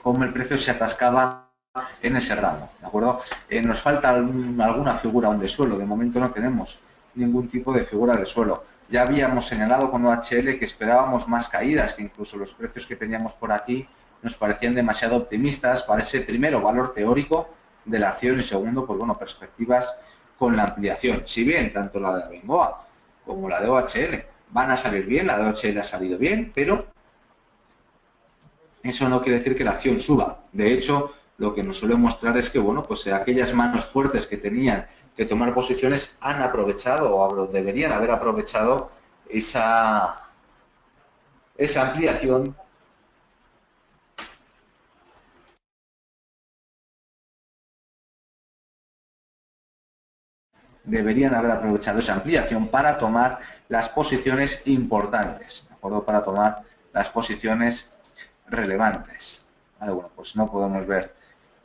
cómo el precio se atascaba en ese ramo, ¿de acuerdo? Nos falta alguna figura de suelo, de momento no tenemos ningún tipo de figura de suelo. Ya habíamos señalado con OHL que esperábamos más caídas, que incluso los precios que teníamos por aquí nos parecían demasiado optimistas para ese primero valor teórico de la acción y segundo, pues bueno, perspectivas con la ampliación. Si bien tanto la de Abengoa como la de OHL van a salir bien, la de OHL ha salido bien, pero eso no quiere decir que la acción suba. De hecho, lo que nos suele mostrar es que, bueno, pues aquellas manos fuertes que tenían que tomar posiciones han aprovechado o deberían haber aprovechado esa ampliación para tomar las posiciones importantes, ¿de acuerdo? Para tomar las posiciones relevantes. Vale, bueno, pues no podemos ver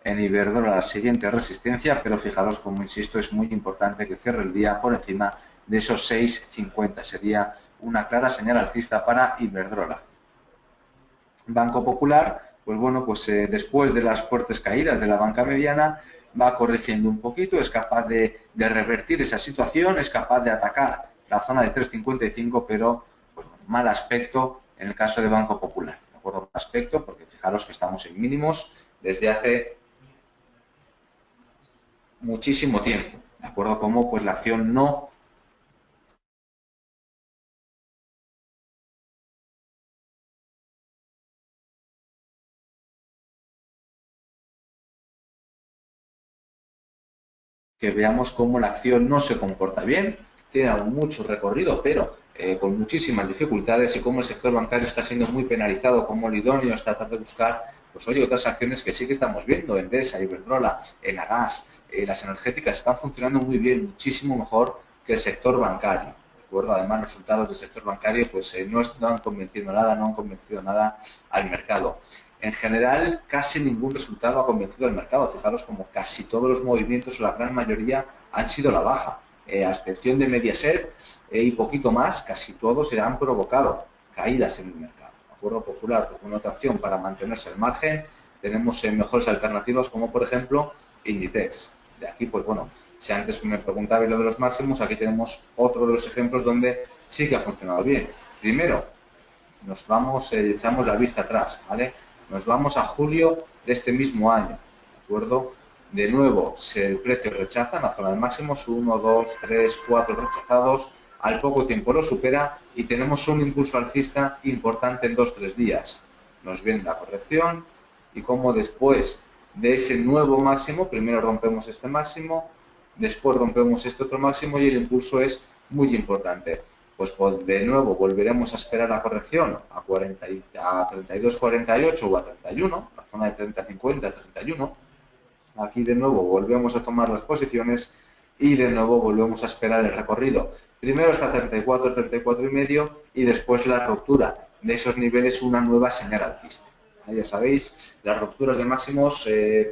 en Iberdrola la siguiente resistencia, pero fijaros, como insisto, es muy importante que cierre el día por encima de esos 6,50. Sería una clara señal alcista para Iberdrola. Banco Popular, pues bueno, pues después de las fuertes caídas de la banca mediana, va corrigiendo un poquito, es capaz de revertir esa situación, es capaz de atacar la zona de 3,55, pero pues, mal aspecto en el caso de Banco Popular, ¿de acuerdo? Mal aspecto, porque fijaros que estamos en mínimos desde hace muchísimo tiempo, ¿de acuerdo? Como pues la acción no que veamos cómo la acción no se comporta bien, tiene aún mucho recorrido, pero con muchísimas dificultades, y cómo el sector bancario está siendo muy penalizado, como el idóneo es tratar de buscar, pues oye, otras acciones que sí que estamos viendo, Endesa, Iberdrola, Enagas, las energéticas están funcionando muy bien, muchísimo mejor que el sector bancario. ¿De acuerdo? Además, los resultados del sector bancario pues no están convenciendo nada, no han convencido nada al mercado. En general, casi ningún resultado ha convencido al mercado. Fijaros como casi todos los movimientos, o la gran mayoría, han sido la baja. A excepción de Mediaset y poquito más, casi todos se han provocado caídas en el mercado. ¿De acuerdo? Popular, pues una otra opción para mantenerse al margen. Tenemos mejores alternativas, como por ejemplo Inditex. De aquí, pues bueno, si antes me preguntaba lo de los máximos, aquí tenemos otro de los ejemplos donde sí que ha funcionado bien. Primero, nos vamos, echamos la vista atrás, ¿vale? Nos vamos a julio de este mismo año, ¿de acuerdo? De nuevo, el precio rechaza en la zona de máximos, 1, 2, 3, 4 rechazados, al poco tiempo lo supera y tenemos un impulso alcista importante en 2-3 días. Nos viene la corrección y como después de ese nuevo máximo, primero rompemos este máximo, después rompemos este otro máximo y el impulso es muy importante. de nuevo volveremos a esperar la corrección a 32.48 o a 31, la zona de 30.50, 31. Aquí de nuevo volvemos a tomar las posiciones y de nuevo volvemos a esperar el recorrido. Primero hasta 34, 34 y medio y después la ruptura de esos niveles, una nueva señal alcista. Ya sabéis, las rupturas de máximos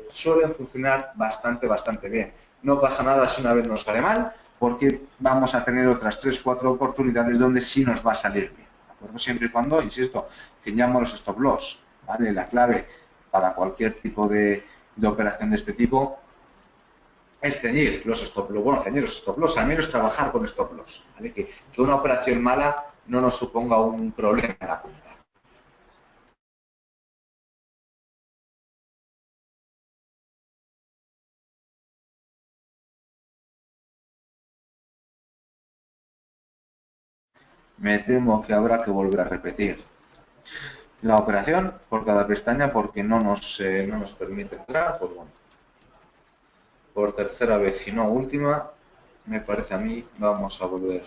suelen funcionar bastante bien. No pasa nada si una vez nos sale mal, porque vamos a tener otras 3-4 oportunidades donde sí nos va a salir bien. ¿De acuerdo? Siempre y cuando, insisto, ciñamos los stop loss. ¿Vale? La clave para cualquier tipo de operación de este tipo es ceñir los stop loss. Bueno, ceñir los stop loss, al menos trabajar con stop loss. ¿Vale? Que una operación mala no nos suponga un problema en la cuenta. Me temo que habrá que volver a repetir la operación por cada pestaña porque no nos permite entrar. Pues bueno, por tercera vez y no última, me parece a mí, vamos a volver.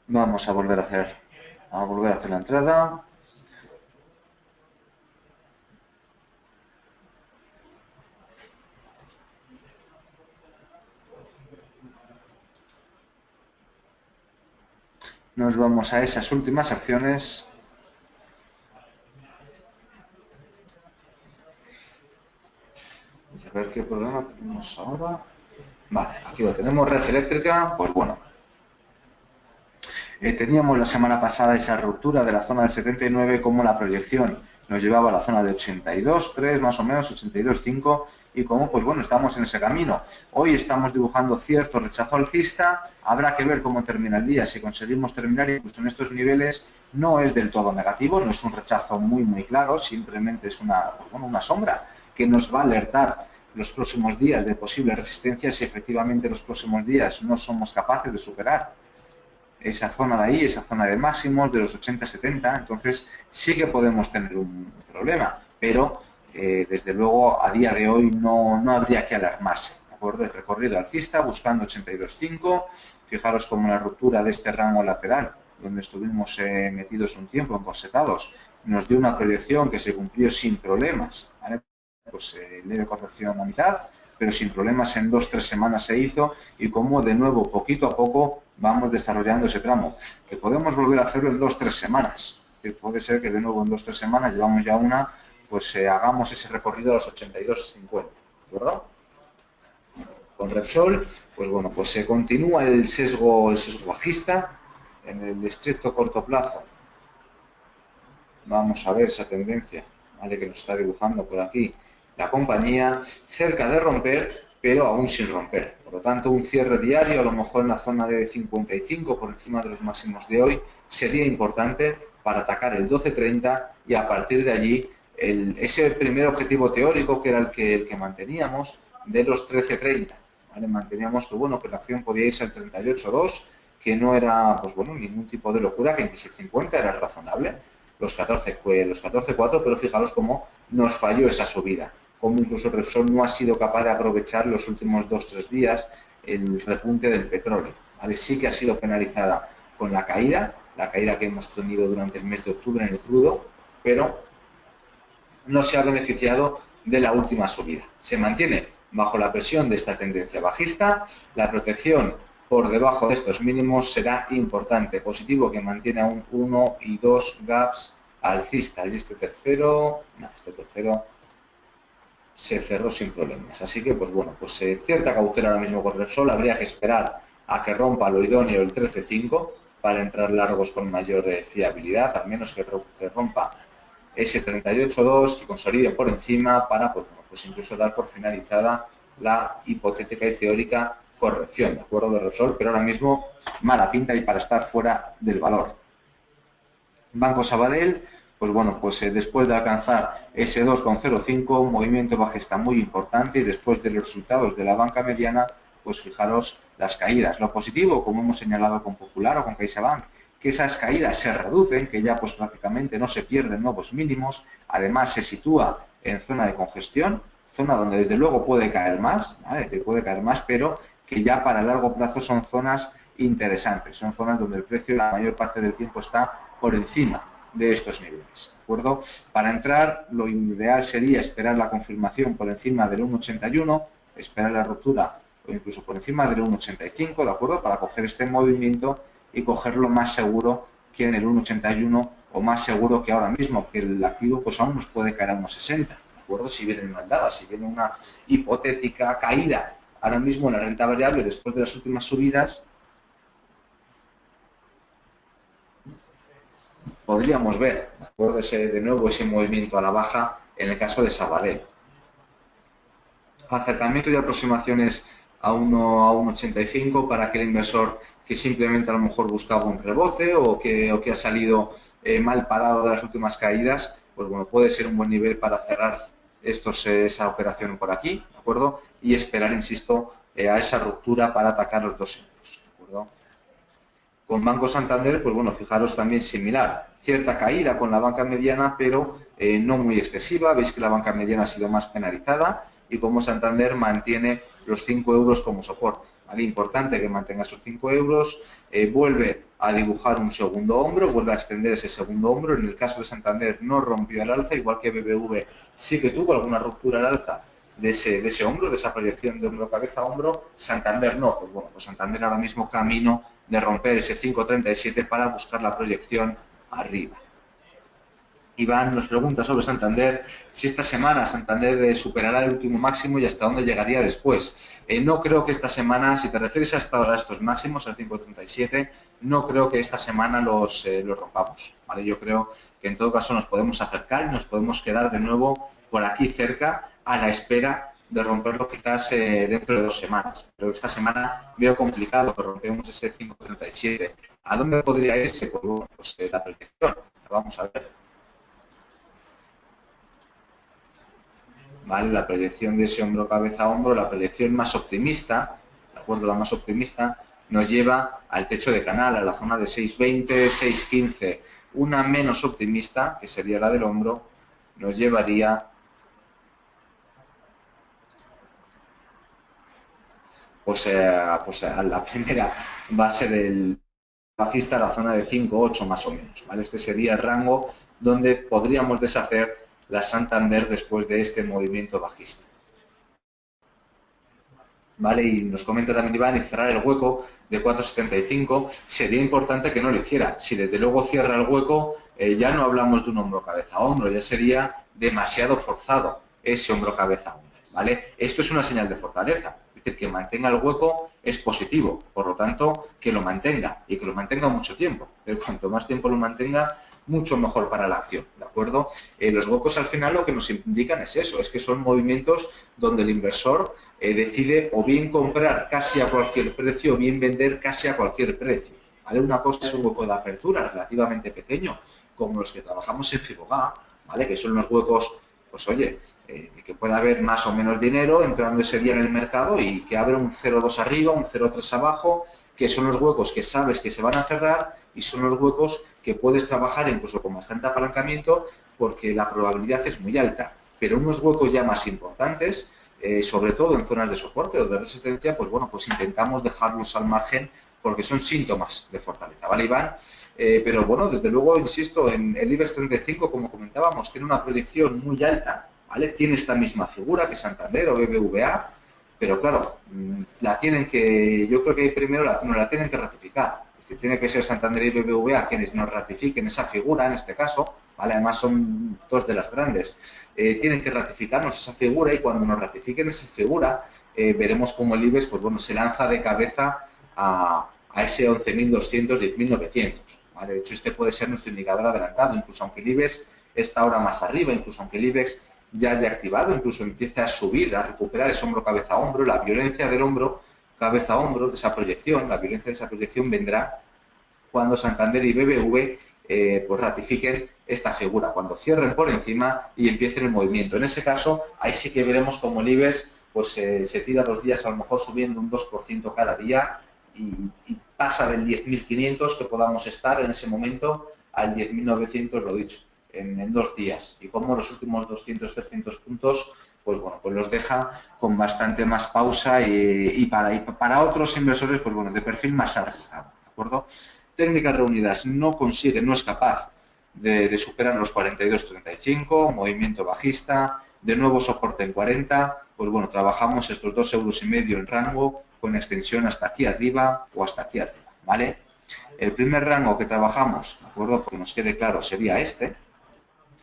Vamos a volver a hacer la entrada. Nos vamos a esas últimas acciones. A ver qué problema tenemos ahora. Vale, aquí lo tenemos, red eléctrica. Pues bueno, teníamos la semana pasada esa ruptura de la zona del 79 como la proyección nos llevaba a la zona de 82.3 más o menos, 82.5 y como pues bueno, estamos en ese camino. Hoy estamos dibujando cierto rechazo alcista, habrá que ver cómo termina el día. Si conseguimos terminar incluso en estos niveles no es del todo negativo, no es un rechazo muy claro, simplemente es una sombra que nos va a alertar los próximos días de posibles resistencias si efectivamente los próximos días no somos capaces de superar esa zona de ahí, esa zona de máximos de los 80-70, entonces sí que podemos tener un problema, pero desde luego a día de hoy no habría que alarmarse, ¿de acuerdo? El recorrido alcista buscando 82.5, fijaros como la ruptura de este rango lateral, donde estuvimos metidos un tiempo, encorsetados, nos dio una proyección que se cumplió sin problemas, ¿vale? Pues leve corrección a mitad, pero sin problemas en 2-3 semanas se hizo y como de nuevo poquito a poco vamos desarrollando ese tramo, que podemos volver a hacerlo en 2-3 semanas, que puede ser que de nuevo en 2-3 semanas llevamos ya una, pues hagamos ese recorrido a los 82.50, ¿de acuerdo? Con Repsol, pues bueno, pues se continúa el sesgo bajista en el estricto corto plazo. Vamos a ver esa tendencia, ¿vale? Que nos está dibujando por aquí la compañía, cerca de romper, pero aún sin romper. Por lo tanto, un cierre diario, a lo mejor en la zona de 55, por encima de los máximos de hoy, sería importante para atacar el 12.30 y a partir de allí ese primer objetivo teórico, que era el que manteníamos, de los 13.30. ¿Vale? Manteníamos que, bueno, que la acción podía irse al 38.2, que no era, pues bueno, ningún tipo de locura, que incluso el 50 era razonable, los 14.4, pero fijaros cómo nos falló esa subida, como incluso Repsol no ha sido capaz de aprovechar los últimos 2-3 días el repunte del petróleo, ¿vale? Sí que ha sido penalizada con la caída que hemos tenido durante el mes de octubre en el crudo, pero no se ha beneficiado de la última subida. Se mantiene bajo la presión de esta tendencia bajista, la protección por debajo de estos mínimos será importante, positivo que mantiene a un 1 y 2 gaps alcista y este tercero se cerró sin problemas. Así que, pues bueno, pues cierta cautela ahora mismo con Repsol, habría que esperar a que rompa lo idóneo el 13.5 para entrar largos con mayor fiabilidad, al menos que rompa ese 38.2 que consolide por encima para, pues, bueno, pues incluso dar por finalizada la hipotética y teórica corrección, de acuerdo, de Repsol, pero ahora mismo mala pinta y para estar fuera del valor. Banco Sabadell, pues bueno, pues después de alcanzar ese 2,05, un movimiento bajista muy importante y después de los resultados de la banca mediana, pues fijaros las caídas. Lo positivo, como hemos señalado con Popular o con CaixaBank, que esas caídas se reducen, que ya pues prácticamente no se pierden nuevos mínimos, además se sitúa en zona de congestión, zona donde desde luego puede caer más, ¿vale? Es decir, puede caer más, pero que ya para largo plazo son zonas interesantes, son zonas donde el precio la mayor parte del tiempo está por encima de estos niveles, ¿de acuerdo? Para entrar, lo ideal sería esperar la confirmación por encima del 1,81, esperar la ruptura o incluso por encima del 1,85, ¿de acuerdo? Para coger este movimiento y cogerlo más seguro que en el 1,81 o más seguro que ahora mismo, que el activo pues aún nos puede caer a 1,60, ¿de acuerdo? Si viene mal dada, si viene una hipotética caída ahora mismo en la renta variable después de las últimas subidas, podríamos ver, ¿de acuerdo? De nuevo ese movimiento a la baja en el caso de Sabadell. Acercamiento y aproximaciones a 1,85 para aquel inversor que simplemente a lo mejor buscaba un rebote o que ha salido mal parado de las últimas caídas, pues bueno, puede ser un buen nivel para cerrar esa operación por aquí, ¿de acuerdo? Y esperar, insisto, a esa ruptura para atacar los 2 euros, ¿de acuerdo? Con Banco Santander, pues bueno, fijaros también similar, cierta caída con la banca mediana, pero no muy excesiva. Veis que la banca mediana ha sido más penalizada y como Santander mantiene los 5 euros como soporte. ¿Vale? Importante que mantenga esos 5 euros, vuelve a dibujar un segundo hombro, vuelve a extender ese segundo hombro. En el caso de Santander no rompió el alza, igual que BBV sí que tuvo alguna ruptura al alza de ese hombro, de esa proyección de hombro cabeza a hombro. Santander no, pues bueno, pues Santander ahora mismo camino de romper ese 5,37 para buscar la proyección arriba. Iván nos pregunta sobre Santander, si esta semana Santander superará el último máximo y hasta dónde llegaría después. No creo que esta semana, si te refieres hasta ahora a estos máximos, al 5,37, no creo que esta semana los rompamos, ¿vale? Yo creo que en todo caso nos podemos acercar y nos podemos quedar de nuevo por aquí cerca a la espera de romperlo quizás dentro de 2 semanas. Pero esta semana veo complicado que rompemos ese 5,37. ¿A dónde podría irse? Pues, bueno, pues la proyección. Vamos a ver. ¿Vale? La proyección de ese hombro cabeza a hombro, la proyección más optimista, ¿de acuerdo? La más optimista nos lleva al techo de canal, a la zona de 6,20, 6,15. Una menos optimista, que sería la del hombro, nos llevaría pues a la primera base del bajista, la zona de 5,8 más o menos, ¿vale? Este sería el rango donde podríamos deshacer la Santander después de este movimiento bajista. ¿Vale? Y nos comenta también Iván, y cerrar el hueco de 4,75, sería importante que no lo hiciera. Si desde luego cierra el hueco, ya no hablamos de un hombro cabeza a hombro, ya sería demasiado forzado ese hombro cabeza a hombro, ¿vale? Esto es una señal de fortaleza, es decir, que mantenga el hueco es positivo, por lo tanto, que lo mantenga y que lo mantenga mucho tiempo. Cuanto más tiempo lo mantenga, mucho mejor para la acción, ¿de acuerdo? Los huecos al final lo que nos indican es eso, es que son movimientos donde el inversor decide o bien comprar casi a cualquier precio o bien vender casi a cualquier precio, ¿vale? Una cosa es un hueco de apertura relativamente pequeño, como los que trabajamos en Fibogá, ¿vale? Que son los huecos, pues oye, de que pueda haber más o menos dinero entrando ese día en el mercado y que abre un 0,2 arriba, un 0,3 abajo, que son los huecos que sabes que se van a cerrar y son los huecos que puedes trabajar incluso con bastante apalancamiento porque la probabilidad es muy alta. Pero unos huecos ya más importantes, sobre todo en zonas de soporte o de resistencia, pues bueno, pues intentamos dejarlos al margen porque son síntomas de fortaleza, ¿vale, Iván? Pero bueno, desde luego, insisto, en el IBEX 35, como comentábamos, tiene una proyección muy alta, ¿vale? Tiene esta misma figura que Santander o BBVA, pero claro, yo creo que primero nos la tienen que ratificar. Es decir, tiene que ser Santander y BBVA quienes nos ratifiquen esa figura, en este caso, ¿vale? Además son dos de las grandes. Tienen que ratificarnos esa figura y cuando nos ratifiquen esa figura, veremos cómo el IBEX, pues bueno, se lanza de cabeza a ese 11.200, 10.900. ¿Vale? De hecho, este puede ser nuestro indicador adelantado, incluso aunque el IBEX está ahora más arriba, incluso aunque el IBEX ya haya activado, incluso empiece a subir, a recuperar ese hombro cabeza a hombro, la violencia del hombro cabeza a hombro, de esa proyección, la violencia de esa proyección vendrá cuando Santander y BBV pues ratifiquen esta figura, cuando cierren por encima y empiecen el movimiento. En ese caso, ahí sí que veremos como el IBEX pues, se tira 2 días a lo mejor subiendo un 2% cada día y pasa del 10.500 que podamos estar en ese momento al 10.900, lo dicho, en 2 días. Y como los últimos 200, 300 puntos, pues bueno, pues los deja con bastante más pausa y para otros inversores, pues bueno, de perfil más arriesgado, ¿de acuerdo? Técnicas reunidas no consigue, no es capaz de superar los 42.35, movimiento bajista, de nuevo soporte en 40, pues bueno, trabajamos estos 2,5 € en rango con extensión hasta aquí arriba o hasta aquí arriba, ¿vale? El primer rango que trabajamos, ¿de acuerdo? Porque nos quede claro, sería este.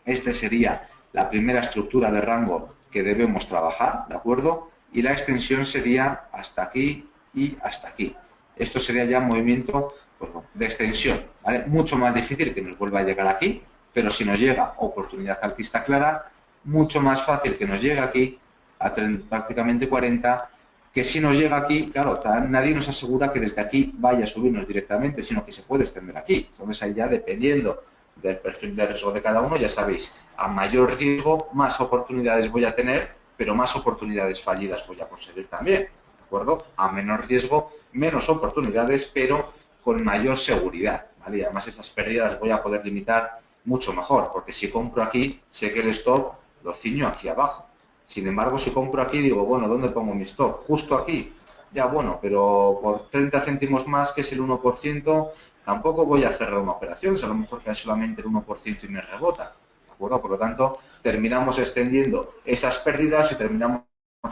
Este sería la primera estructura de rango que debemos trabajar, ¿de acuerdo? Y la extensión sería hasta aquí y hasta aquí. Esto sería ya un movimiento de extensión, ¿vale? Mucho más difícil que nos vuelva a llegar aquí, pero si nos llega oportunidad alcista clara, mucho más fácil que nos llegue aquí a prácticamente 40, que si nos llega aquí, claro, nadie nos asegura que desde aquí vaya a subirnos directamente, sino que se puede extender aquí. Entonces ahí ya dependiendo del perfil de riesgo de cada uno, ya sabéis, a mayor riesgo, más oportunidades voy a tener, pero más oportunidades fallidas voy a conseguir también, ¿de acuerdo? A menor riesgo, menos oportunidades, pero con mayor seguridad, ¿vale? Y además esas pérdidas voy a poder limitar mucho mejor, porque si compro aquí, sé que el stop lo ciño aquí abajo. Sin embargo, si compro aquí, digo, bueno, ¿dónde pongo mi stop? Justo aquí. Ya, bueno, pero por 30 céntimos más, que es el 1%, tampoco voy a cerrar una operación, a lo mejor cae solamente el 1% y me rebota, ¿de acuerdo? Por lo tanto, terminamos extendiendo esas pérdidas y terminamos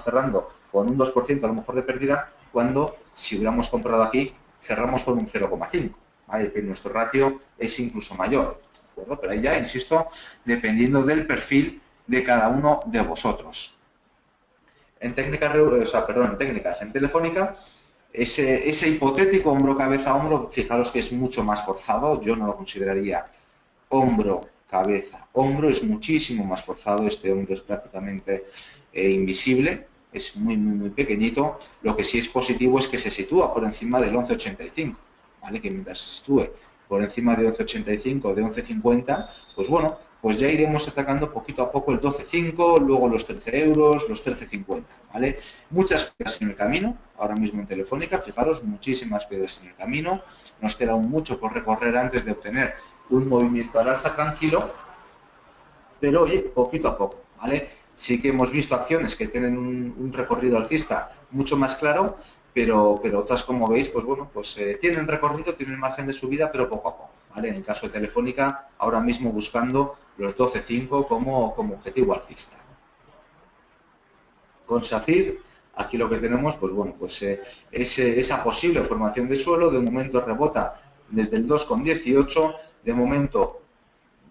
cerrando con un 2% a lo mejor de pérdida, cuando si hubiéramos comprado aquí, cerramos con un 0,5, ¿vale? Es decir, nuestro ratio es incluso mayor, ¿de acuerdo? Pero ahí ya, insisto, dependiendo del perfil de cada uno de vosotros. En técnicas, en Telefónica, ese hipotético hombro, cabeza, hombro, fijaros que es mucho más forzado, yo no lo consideraría hombro, cabeza, hombro, es muchísimo más forzado, este hombro es prácticamente invisible, es muy, muy, muy pequeñito, lo que sí es positivo es que se sitúa por encima del 11,85, ¿vale? Que mientras se sitúe por encima de 11,85 o de 11,50, pues bueno, pues ya iremos atacando poquito a poco el 12,5, luego los 13 euros, los 13,50, ¿vale? Muchas piedras en el camino, ahora mismo en Telefónica, fijaros, muchísimas piedras en el camino, nos queda aún mucho por recorrer antes de obtener un movimiento al alza tranquilo, pero oye, poquito a poco, ¿vale? Sí que hemos visto acciones que tienen un recorrido alcista mucho más claro, pero otras, como veis, pues bueno, pues tienen recorrido, tienen margen de subida, pero poco a poco, ¿vale? En el caso de Telefónica, ahora mismo buscando los 12,5 como objetivo alcista. Con SACIR, aquí lo que tenemos, pues bueno, pues esa posible formación de suelo, de momento rebota desde el 2,18, de momento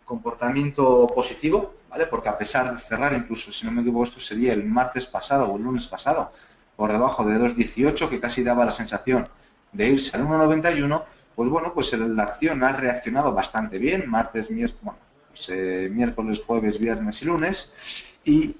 comportamiento positivo, ¿vale? Porque a pesar de cerrar, incluso si no me equivoco, esto sería el martes pasado o el lunes pasado, por debajo de 2,18, que casi daba la sensación de irse al 1,91, pues bueno, pues la acción ha reaccionado bastante bien, martes, miércoles, bueno, pues, miércoles, jueves, viernes y lunes, y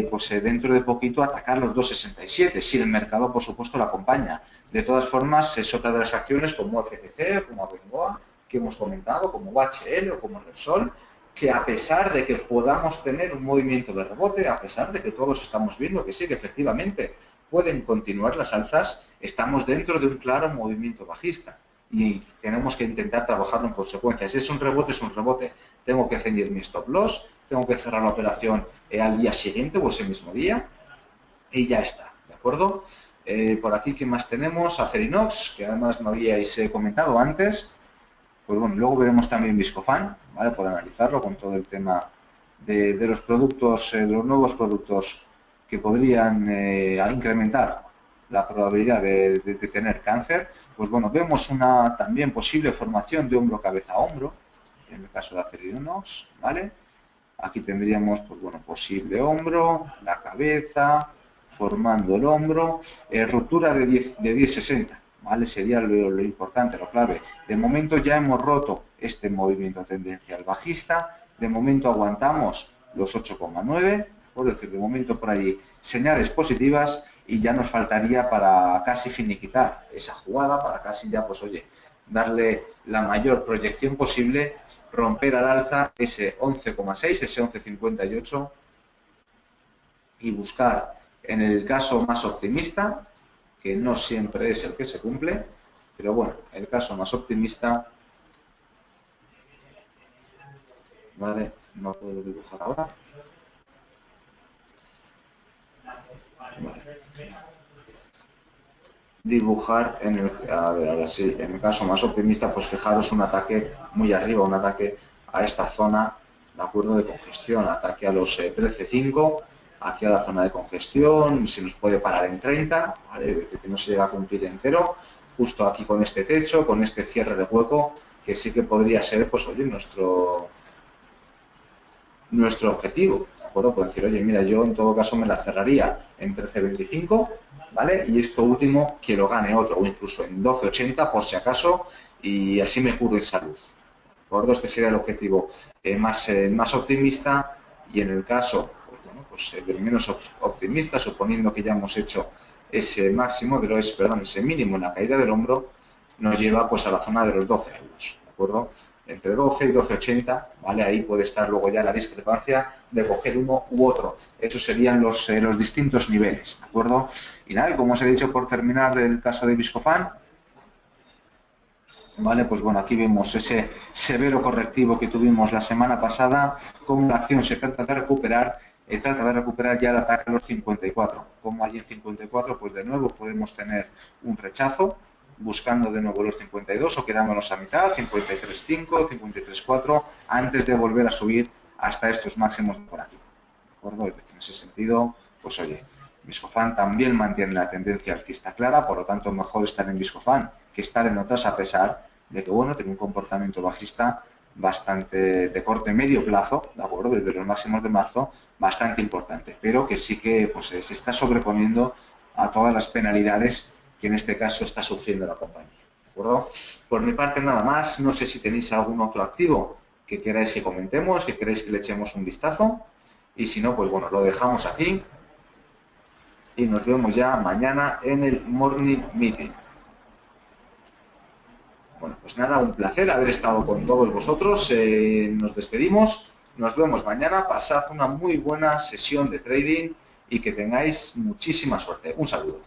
pues dentro de poquito atacar los 2,67, si el mercado, por supuesto, lo acompaña. De todas formas, es otra de las acciones como FCC, como Abengoa, que hemos comentado, como UHL o como Repsol, que a pesar de que podamos tener un movimiento de rebote, a pesar de que todos estamos viendo que sí, que efectivamente pueden continuar las alzas, estamos dentro de un claro movimiento bajista y tenemos que intentar trabajarlo en consecuencia. Si es un rebote, es un rebote. Tengo que ceñir mi stop loss, tengo que cerrar la operación al día siguiente o ese mismo día y ya está, ¿de acuerdo? Por aquí, ¿qué más tenemos? Acerinox, que además me habíais comentado antes. Pues bueno, luego veremos también Viscofan, ¿vale? Por analizarlo con todo el tema de los productos, de los nuevos productos que podrían incrementar la probabilidad de tener cáncer. Pues bueno, vemos una también posible formación de hombro, cabeza, hombro, en el caso de Acerinox, ¿vale? Aquí tendríamos, pues bueno, posible hombro, la cabeza, formando el hombro, ruptura de 10,60, ¿vale? Sería lo importante, lo clave. De momento ya hemos roto este movimiento tendencial bajista, de momento aguantamos los 8,9, es decir, de momento por ahí señales positivas y ya nos faltaría para casi finiquitar esa jugada, para casi ya, pues oye, darle la mayor proyección posible, romper al alza ese 11,6, ese 11,58 y buscar, en el caso más optimista, que no siempre es el que se cumple, Pero bueno, el caso más optimista, ¿vale? No puedo dibujar ahora. Vale. Dibujar en el, a ver, ahora sí, en el caso más optimista, pues fijaros un ataque muy arriba, un ataque a esta zona, de acuerdo, de congestión, ataque a los 13.5, aquí a la zona de congestión, se nos puede parar en 30, ¿vale? Es decir, que no se llega a cumplir entero, justo aquí con este techo, con este cierre de hueco, que sí que podría ser, pues oye, nuestro objetivo, ¿de acuerdo? Puedo decir, oye, mira, yo en todo caso me la cerraría en 13.25, ¿vale? Y esto último que lo gane otro, o incluso en 12.80 por si acaso, y así me curo en salud, ¿de acuerdo? Este sería el objetivo más optimista, y en el caso, pues bueno, pues del menos optimista, suponiendo que ya hemos hecho ese máximo, ese mínimo en la caída del hombro, nos lleva pues a la zona de los 12 euros, ¿de acuerdo? Entre 12 y 12.80, ¿vale? Ahí puede estar luego ya la discrepancia de coger uno u otro. Esos serían los distintos niveles, ¿de acuerdo? Y nada, como os he dicho, por terminar el caso de Viscofan, ¿vale? Pues bueno, aquí vemos ese severo correctivo que tuvimos la semana pasada, cómo la acción se trata de recuperar ya el ataque a los 54. Como allí en 54, pues de nuevo podemos tener un rechazo, buscando de nuevo los 52 o quedándonos a mitad, 53.5, 53.4, antes de volver a subir hasta estos máximos de por aquí. ¿De acuerdo? Es decir, en ese sentido, pues oye, Viscofan también mantiene la tendencia alcista clara, por lo tanto mejor estar en Viscofan que estar en otras, a pesar de que, bueno, tiene un comportamiento bajista bastante de corte medio plazo, ¿de acuerdo? Desde los máximos de marzo, bastante importante, pero que sí que pues, se está sobreponiendo a todas las penalidades que en este caso está sufriendo la compañía, ¿de acuerdo? Por mi parte nada más, no sé si tenéis algún otro activo que queráis que comentemos, que queráis que le echemos un vistazo, y si no, pues bueno, lo dejamos aquí y nos vemos ya mañana en el Morning Meeting. Bueno, pues nada, un placer haber estado con todos vosotros. Nos despedimos, nos vemos mañana. Pasad una muy buena sesión de trading y que tengáis muchísima suerte. Un saludo.